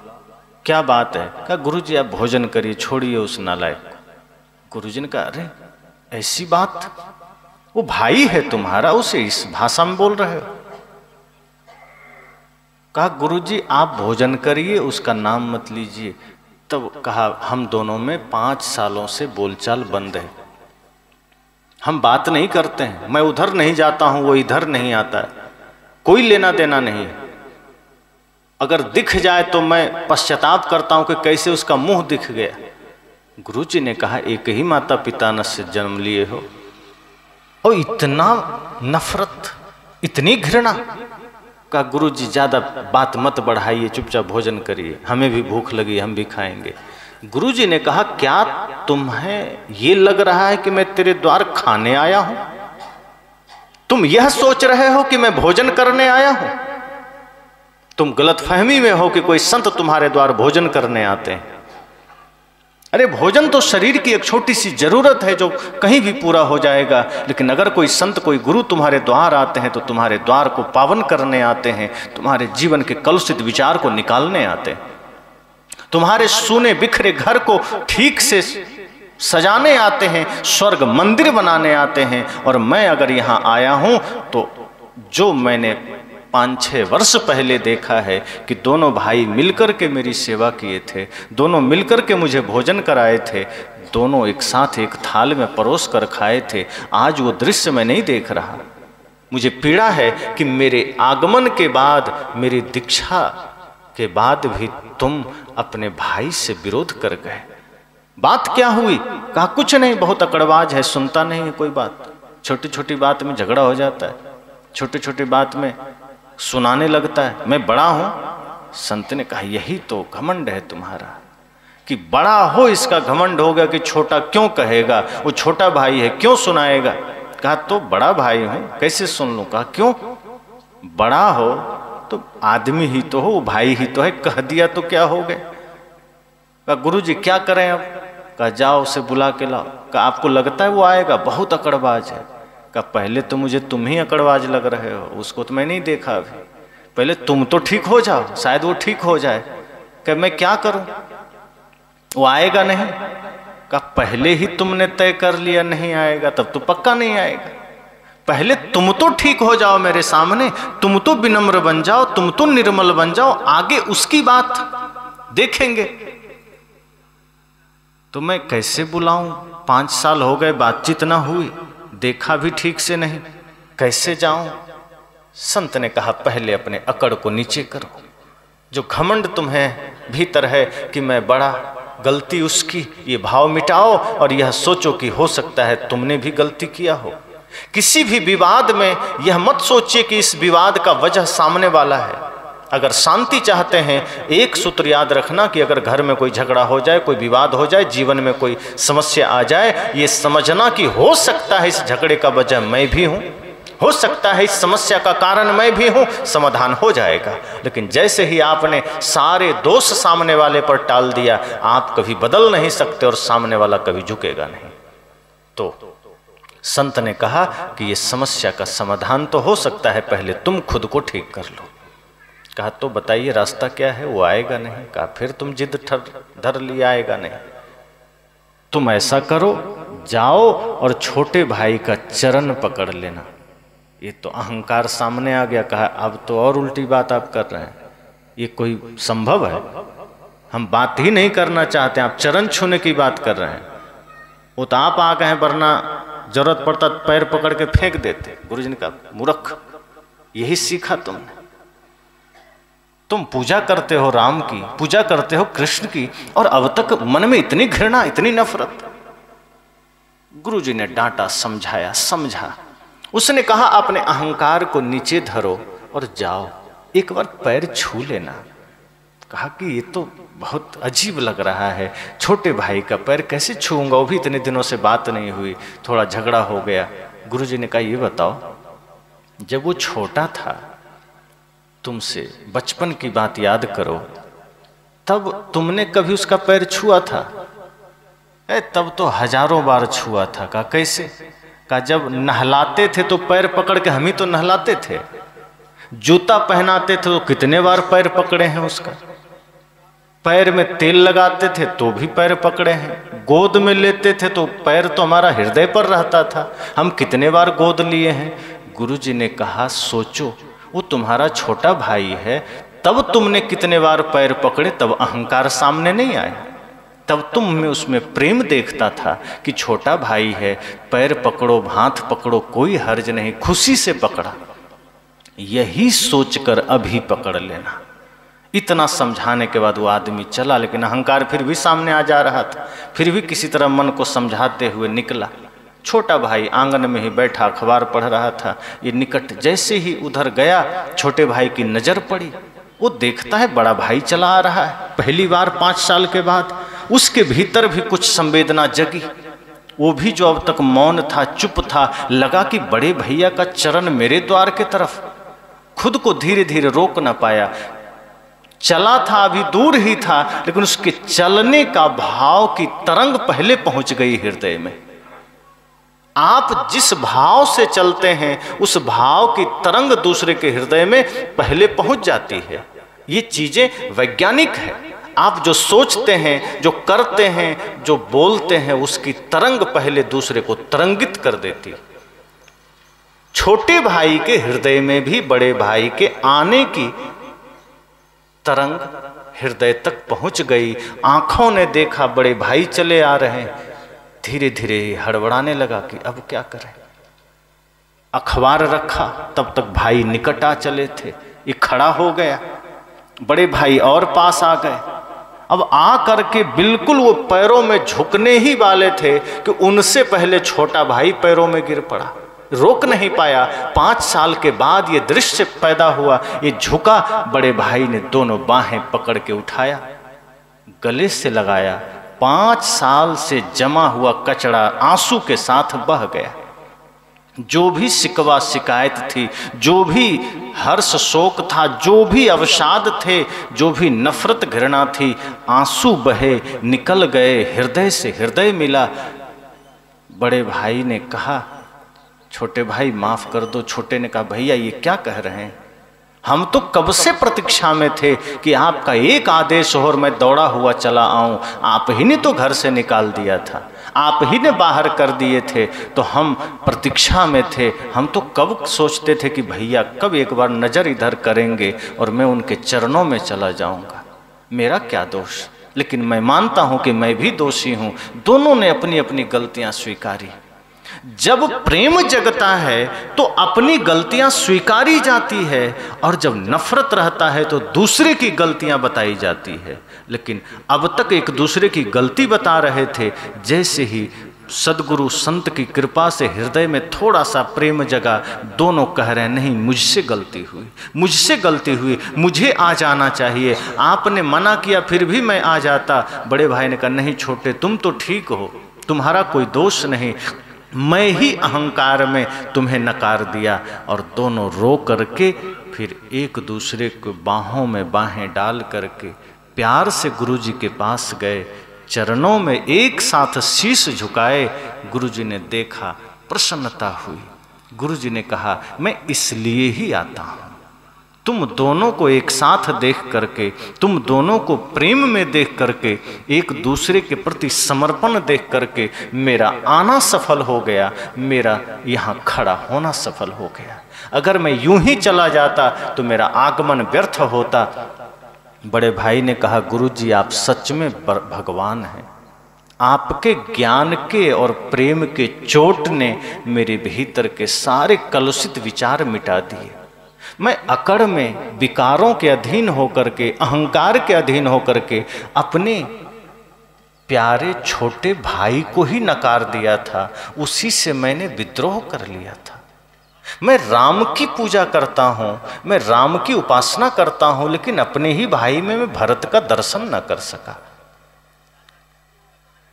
क्या बात है? कहा गुरुजी आप भोजन करिए, छोड़िए उस नालायक को। गुरुजी ने कहा अरे ऐसी बात, वो भाई है तुम्हारा, उसे इस भाषा में बोल रहे हो? कहा गुरुजी आप भोजन करिए, उसका नाम मत लीजिए। तब कहा हम दोनों में 5 सालों से बोलचाल बंद है, हम बात नहीं करते हैं। मैं उधर नहीं जाता हूं, वो इधर नहीं आता है, कोई लेना देना नहीं। अगर दिख जाए तो मैं पश्चाताप करता हूं कि कैसे उसका मुंह दिख गया। गुरुजी ने कहा एक ही माता पिता ने से जन्म लिए हो और इतना नफरत, इतनी घृणा। कहा गुरु जी ज़्यादा बात मत बढ़ाइए, चुपचाप भोजन करिए, हमें भी भूख लगी, हम भी खाएंगे। गुरु जी ने कहा क्या तुम्हें ये लग रहा है कि मैं तेरे द्वार खाने आया हूं? तुम यह सोच रहे हो कि मैं भोजन करने आया हूं? तुम गलतफहमी में हो कि कोई संत तुम्हारे द्वार भोजन करने आते हैं। अरे भोजन तो शरीर की एक छोटी सी जरूरत है जो कहीं भी पूरा हो जाएगा, लेकिन अगर कोई संत, कोई गुरु तुम्हारे द्वार आते हैं तो तुम्हारे द्वार को पावन करने आते हैं, तुम्हारे जीवन के कलुषित विचार को निकालने आते हैं, तुम्हारे सूने बिखरे घर को ठीक से सजाने आते हैं, स्वर्ग मंदिर बनाने आते हैं। और मैं अगर यहाँ आया हूँ तो जो मैंने 5-6 वर्ष पहले देखा है कि दोनों भाई मिलकर के मेरी सेवा किए थे, दोनों मिलकर के मुझे भोजन कराए थे, दोनों एक साथ एक थाल में परोस कर खाए थे, आज वो दृश्य मैं नहीं देख रहा। मुझे पीड़ा है कि मेरे आगमन के बाद, मेरी दीक्षा के बाद भी तुम अपने भाई से विरोध कर गए। बात क्या हुई? कहा कुछ नहीं, बहुत अकड़बाज है, सुनता नहीं है कोई बात, छोटी छोटी बात में झगड़ा हो जाता है, छोटी छोटी बात में सुनाने लगता है, मैं बड़ा हूं। संत ने कहा यही तो घमंड है तुम्हारा, कि बड़ा हो इसका घमंड होगा कि छोटा क्यों कहेगा, वो छोटा भाई है क्यों सुनाएगा। कहा तो बड़ा भाई हूं, कैसे सुन लूं? कहा क्यों? बड़ा हो तो आदमी ही तो हो, भाई ही तो है, कह दिया तो क्या हो गए। कहा गुरु जी क्या करें अब? कहा जाओ उसे बुला के लाओ। कहा आपको लगता है वो आएगा? बहुत अकड़बाज है। कहा पहले तो मुझे तुम ही अकड़बाज लग रहे हो, उसको तो मैं नहीं देखा अभी, पहले तुम तो ठीक हो जाओ, शायद वो ठीक हो जाए। कहा मैं क्या करूं, वो आएगा नहीं। कहा पहले ही तुमने तय कर लिया नहीं आएगा, तब तो पक्का नहीं आएगा। पहले तुम तो ठीक हो जाओ मेरे सामने, तुम तो विनम्र बन जाओ, तुम तो निर्मल बन जाओ, आगे उसकी बात देखेंगे। तो मैं कैसे बुलाऊं? 5 साल हो गए, बातचीत ना हुई, देखा भी ठीक से नहीं, कैसे जाऊं? संत ने कहा पहले अपने अकड़ को नीचे करो, जो घमंड तुम्हें भीतर है कि मैं बड़ा, गलती उसकी, ये भाव मिटाओ और यह सोचो कि हो सकता है तुमने भी गलती किया हो। किसी भी विवाद में यह मत सोचिए कि इस विवाद का वजह सामने वाला है। अगर शांति चाहते हैं, एक सूत्र याद रखना कि अगर घर में कोई झगड़ा हो जाए, कोई विवाद हो जाए, जीवन में कोई समस्या आ जाए, ये समझना कि हो सकता है इस झगड़े का वजह मैं भी हूँ, हो सकता है इस समस्या का कारण मैं भी हूँ, समाधान हो जाएगा। लेकिन जैसे ही आपने सारे दोष सामने वाले पर टाल दिया, आप कभी बदल नहीं सकते और सामने वाला कभी झुकेगा नहीं। तो संत ने कहा कि ये समस्या का समाधान तो हो सकता है, पहले तुम खुद को ठीक कर लो। कहा तो बताइए रास्ता क्या है? वो आएगा नहीं। कहा फिर तुम जिद धर लिया, आएगा नहीं। तुम ऐसा करो, जाओ और छोटे भाई का चरण पकड़ लेना। ये तो अहंकार सामने आ गया। कहा अब तो और उल्टी बात आप कर रहे हैं, ये कोई संभव है? हम बात ही नहीं करना चाहते, आप चरण छूने की बात कर रहे हैं। वो तो आप आ गए हैं, वरना जरूरत पड़ता पैर पकड़ के फेंक देते। गुरु जी ने कहा मूर्ख, यही सीखा तुमने? तुम पूजा करते हो राम की, पूजा करते हो कृष्ण की, और अब तक मन में इतनी घृणा, इतनी नफरत। गुरु जी ने डांटा, समझाया, समझा। उसने कहा अपने अहंकार को नीचे धरो और जाओ, एक बार पैर छू लेना। कहा कि ये तो बहुत अजीब लग रहा है, छोटे भाई का पैर कैसे छूऊंगा, वो भी इतने दिनों से बात नहीं हुई, थोड़ा झगड़ा हो गया। गुरु जी ने कहा ये बताओ, जब वो छोटा था, तुमसे बचपन की बात याद करो, तब तुमने कभी उसका पैर छुआ था? तब तो हजारों बार छुआ था। कहा कैसे? कहा जब नहलाते थे तो पैर पकड़ के, हम ही तो नहलाते थे। जूता पहनाते थे तो कितने बार पैर पकड़े हैं उसका। पैर में तेल लगाते थे तो भी पैर पकड़े हैं। गोद में लेते थे तो पैर तो हमारा हृदय पर रहता था, हम कितने बार गोद लिए हैं। गुरु जी ने कहा सोचो, वो तुम्हारा छोटा भाई है, तब तुमने कितने बार पैर पकड़े, तब अहंकार सामने नहीं आया, तब तुम में उसमें प्रेम देखता था कि छोटा भाई है, पैर पकड़ो, हाथ पकड़ो, कोई हर्ज नहीं, खुशी से पकड़ा। यही सोचकर अभी पकड़ लेना। इतना समझाने के बाद वो आदमी चला, लेकिन अहंकार फिर भी सामने आ जा रहा था। फिर भी किसी तरह मन को समझाते हुए निकला। छोटा भाई आंगन में ही बैठा अखबार पढ़ रहा था। ये निकट जैसे ही उधर गया, छोटे भाई की नज़र पड़ी। वो देखता है बड़ा भाई चला आ रहा है, पहली बार 5 साल के बाद। उसके भीतर भी कुछ संवेदना जगी। वो भी जो अब तक मौन था, चुप था, लगा कि बड़े भैया का चरण मेरे द्वार के तरफ। खुद को धीरे धीरे रोक न पाया। चला था, अभी दूर ही था, लेकिन उसके चलने का भाव की तरंग पहले पहुंच गई हृदय में। आप जिस भाव से चलते हैं उस भाव की तरंग दूसरे के हृदय में पहले पहुंच जाती है। ये चीजें वैज्ञानिक है। आप जो सोचते हैं, जो करते हैं, जो बोलते हैं, उसकी तरंग पहले दूसरे को तरंगित कर देती। छोटे भाई के हृदय में भी बड़े भाई के आने की तरंग हृदय तक पहुंच गई। आंखों ने देखा बड़े भाई चले आ रहे हैं। धीरे धीरे हड़बड़ाने लगा कि अब क्या करें। अखबार रखा, तब तक भाई निकट आ चले थे। ये खड़ा हो गया, बड़े भाई और पास आ गए। अब आ करके बिल्कुल वो पैरों में झुकने ही वाले थे कि उनसे पहले छोटा भाई पैरों में गिर पड़ा। रोक नहीं पाया। 5 साल के बाद ये दृश्य पैदा हुआ। ये झुका, बड़े भाई ने दोनों बाहें पकड़ के उठाया, गले से लगाया। 5 साल से जमा हुआ कचरा आंसू के साथ बह गया। जो भी शिकवा शिकायत थी, जो भी हर्ष शोक था, जो भी अवसाद थे, जो भी नफरत घृणा थी, आंसू बहे, निकल गए। हृदय से हृदय मिला। बड़े भाई ने कहा, छोटे भाई माफ कर दो। छोटे ने कहा, भैया ये क्या कह रहे हैं? हम तो कब से प्रतीक्षा में थे कि आपका एक आदेश हो और मैं दौड़ा हुआ चला आऊं। आप ही ने तो घर से निकाल दिया था, आप ही ने बाहर कर दिए थे, तो हम प्रतीक्षा में थे। हम तो कब सोचते थे कि भैया कब एक बार नज़र इधर करेंगे और मैं उनके चरणों में चला जाऊंगा। मेरा क्या दोष? लेकिन मैं मानता हूं कि मैं भी दोषी हूं। दोनों ने अपनी अपनी गलतियां स्वीकारी। जब प्रेम जगता है तो अपनी गलतियां स्वीकारी जाती है, और जब नफरत रहता है तो दूसरे की गलतियां बताई जाती है। लेकिन अब तक एक दूसरे की गलती बता रहे थे। जैसे ही सदगुरु संत की कृपा से हृदय में थोड़ा सा प्रेम जगा, दोनों कह रहे हैं, नहीं मुझसे गलती हुई, मुझसे गलती हुई, मुझे आ जाना चाहिए। आपने मना किया फिर भी मैं आ जाता। बड़े भाई ने कहा, नहीं छोटे, तुम तो ठीक हो, तुम्हारा कोई दोष नहीं, मैं ही अहंकार में तुम्हें नकार दिया। और दोनों रो करके फिर एक दूसरे को बाहों में बाहें डाल करके प्यार से गुरुजी के पास गए। चरणों में एक साथ शीश झुकाए। गुरुजी ने देखा, प्रसन्नता हुई। गुरुजी ने कहा, मैं इसलिए ही आता हूँ, तुम दोनों को एक साथ देख करके, तुम दोनों को प्रेम में देख करके, एक दूसरे के प्रति समर्पण देख करके मेरा आना सफल हो गया, मेरा यहाँ खड़ा होना सफल हो गया। अगर मैं यूं ही चला जाता तो मेरा आगमन व्यर्थ होता। बड़े भाई ने कहा, गुरुजी आप सच में भगवान हैं। आपके ज्ञान के और प्रेम के चोट ने मेरे भीतर के सारे कलुषित विचार मिटा दिए। मैं अकड़ में विकारों के अधीन होकर के, अहंकार के अधीन होकर के अपने प्यारे छोटे भाई को ही नकार दिया था। उसी से मैंने विद्रोह कर लिया था। मैं राम की पूजा करता हूँ, मैं राम की उपासना करता हूँ, लेकिन अपने ही भाई में मैं भरत का दर्शन न कर सका।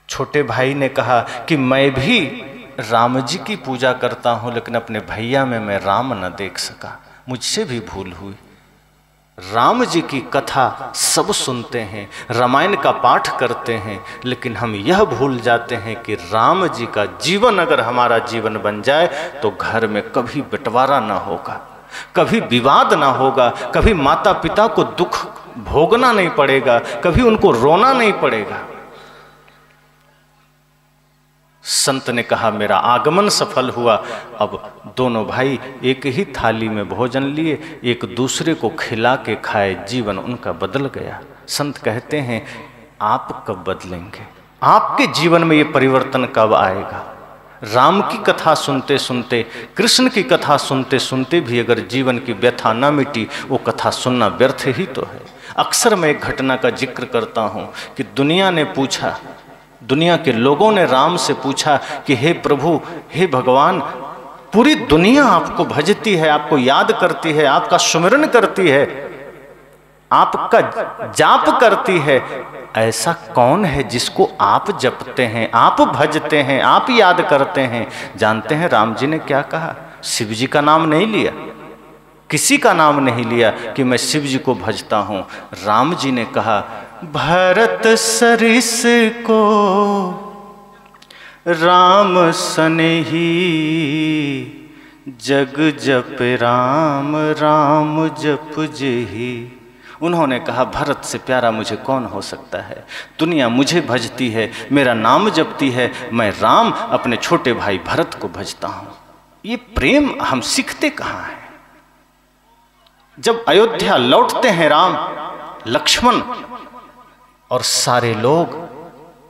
छोटे भाई ने कहा कि मैं भी राम जी की पूजा करता हूँ, लेकिन अपने भैया में मैं राम न देख सका। मुझसे भी भूल हुई। राम जी की कथा सब सुनते हैं, रामायण का पाठ करते हैं, लेकिन हम यह भूल जाते हैं कि राम जी का जीवन अगर हमारा जीवन बन जाए तो घर में कभी बंटवारा ना होगा, कभी विवाद ना होगा, कभी माता पिता को दुख भोगना नहीं पड़ेगा, कभी उनको रोना नहीं पड़ेगा। संत ने कहा, मेरा आगमन सफल हुआ। अब दोनों भाई एक ही थाली में भोजन लिए, एक दूसरे को खिला के खाए, जीवन उनका बदल गया। संत कहते हैं, आप कब बदलेंगे? आपके जीवन में ये परिवर्तन कब आएगा? राम की कथा सुनते सुनते, कृष्ण की कथा सुनते सुनते भी अगर जीवन की व्यथा न मिटी, वो कथा सुनना व्यर्थ ही तो है। अक्सर मैं एक घटना का जिक्र करता हूँ कि दुनिया ने पूछा, दुनिया के लोगों ने राम से पूछा कि हे प्रभु, हे भगवान, पूरी दुनिया आपको भजती है, आपको याद करती है, आपका सुमिरन करती है, आपका जाप करती है, ऐसा कौन है जिसको आप जपते हैं, आप भजते हैं, आप याद करते हैं? जानते हैं राम जी ने क्या कहा? शिव जी का नाम नहीं लिया, किसी का नाम नहीं लिया कि मैं शिव जी को भजता हूं। राम जी ने कहा, भरत सरिस को राम सनेही, जग जप राम राम जप जेही। उन्होंने कहा, भरत से प्यारा मुझे कौन हो सकता है? दुनिया मुझे भजती है, मेरा नाम जपती है, मैं राम अपने छोटे भाई भरत को भजता हूं। ये प्रेम हम सीखते कहाँ हैं? जब अयोध्या लौटते हैं राम, लक्ष्मण और सारे लोग,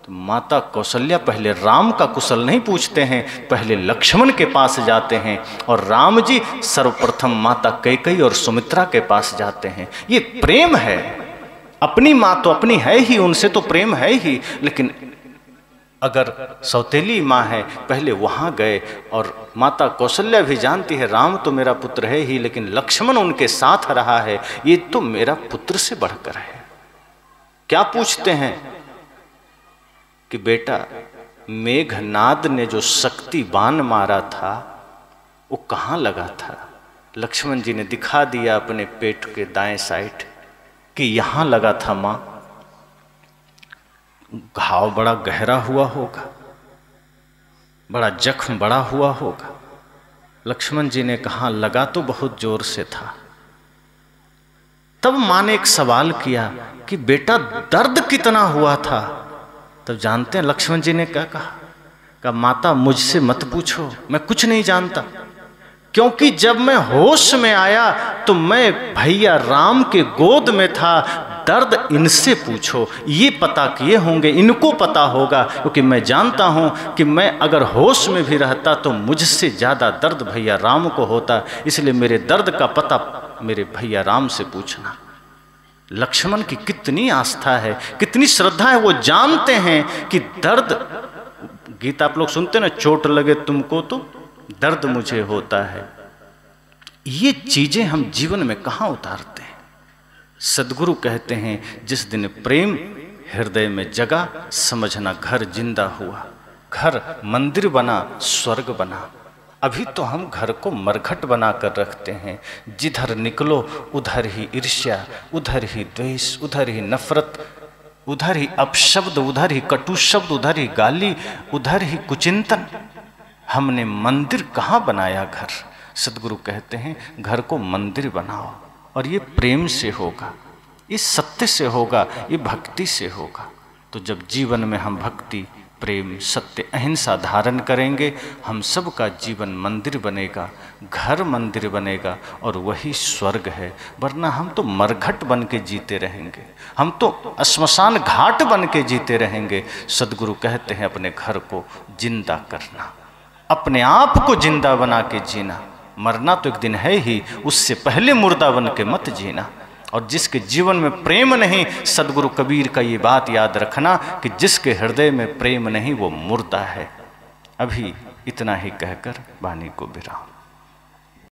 तो माता कौशल्या पहले राम का कुशल नहीं पूछते हैं, पहले लक्ष्मण के पास जाते हैं, और राम जी सर्वप्रथम माता कैकेयी और सुमित्रा के पास जाते हैं। ये प्रेम है। अपनी माँ तो अपनी है ही, उनसे तो प्रेम है ही, लेकिन अगर सौतेली माँ है, पहले वहाँ गए। और माता कौशल्या भी जानती है राम तो मेरा पुत्र है ही, लेकिन लक्ष्मण उनके साथ रहा है, ये तो मेरा पुत्र से बढ़कर है। क्या पूछते हैं कि बेटा, मेघनाद ने जो शक्ति बाण मारा था वो कहाँ लगा था? लक्ष्मण जी ने दिखा दिया अपने पेट के दाएं साइड कि यहाँ लगा था माँ। घाव बड़ा गहरा हुआ होगा, बड़ा जख्म बड़ा हुआ होगा। लक्ष्मण जी ने कहा, लगा तो बहुत जोर से था। तब माँ ने एक सवाल किया कि बेटा दर्द कितना हुआ था? तब जानते हैं लक्ष्मण जी ने क्या कहा? माता मुझसे मत पूछो, मैं कुछ नहीं जानता, क्योंकि जब मैं होश में आया तो मैं भैया राम के गोद में था। दर्द इनसे पूछो, ये पता किए होंगे, इनको पता होगा, क्योंकि मैं जानता हूं कि मैं अगर होश में भी रहता तो मुझसे ज़्यादा दर्द भैया राम को होता, इसलिए मेरे दर्द का पता मेरे भैया राम से पूछना। लक्ष्मण की कितनी आस्था है, कितनी श्रद्धा है। वो जानते हैं कि दर्द, गीता आप लोग सुनते ना, चोट लगे तुमको तो दर्द मुझे होता है। ये चीजें हम जीवन में कहाँ उतारते हैं? सदगुरु कहते हैं, जिस दिन प्रेम हृदय में जगा, समझना घर जिंदा हुआ, घर मंदिर बना, स्वर्ग बना। अभी तो हम घर को मरघट बना कर रखते हैं। जिधर निकलो उधर ही ईर्ष्या, उधर ही द्वेष, उधर ही नफरत, उधर ही अपशब्द, उधर ही कटु शब्द, उधर ही गाली, उधर ही कुचिंतन। हमने मंदिर कहाँ बनाया घर? सदगुरु कहते हैं घर को मंदिर बनाओ, और ये प्रेम से होगा, ये सत्य से होगा, ये भक्ति से होगा। तो जब जीवन में हम भक्ति, प्रेम, सत्य, अहिंसा धारण करेंगे, हम सब का जीवन मंदिर बनेगा, घर मंदिर बनेगा, और वही स्वर्ग है। वरना हम तो मरघट बन के जीते रहेंगे, हम तो श्मशान घाट बन के जीते रहेंगे। सदगुरु कहते हैं अपने घर को जिंदा करना, अपने आप को जिंदा बना के जीना। मरना तो एक दिन है ही, उससे पहले मुर्दा बन के मत जीना। और जिसके जीवन में प्रेम नहीं, सदगुरु कबीर का ये बात याद रखना कि जिसके हृदय में प्रेम नहीं वो मुर्दा है। अभी इतना ही कहकर वाणी को विराम।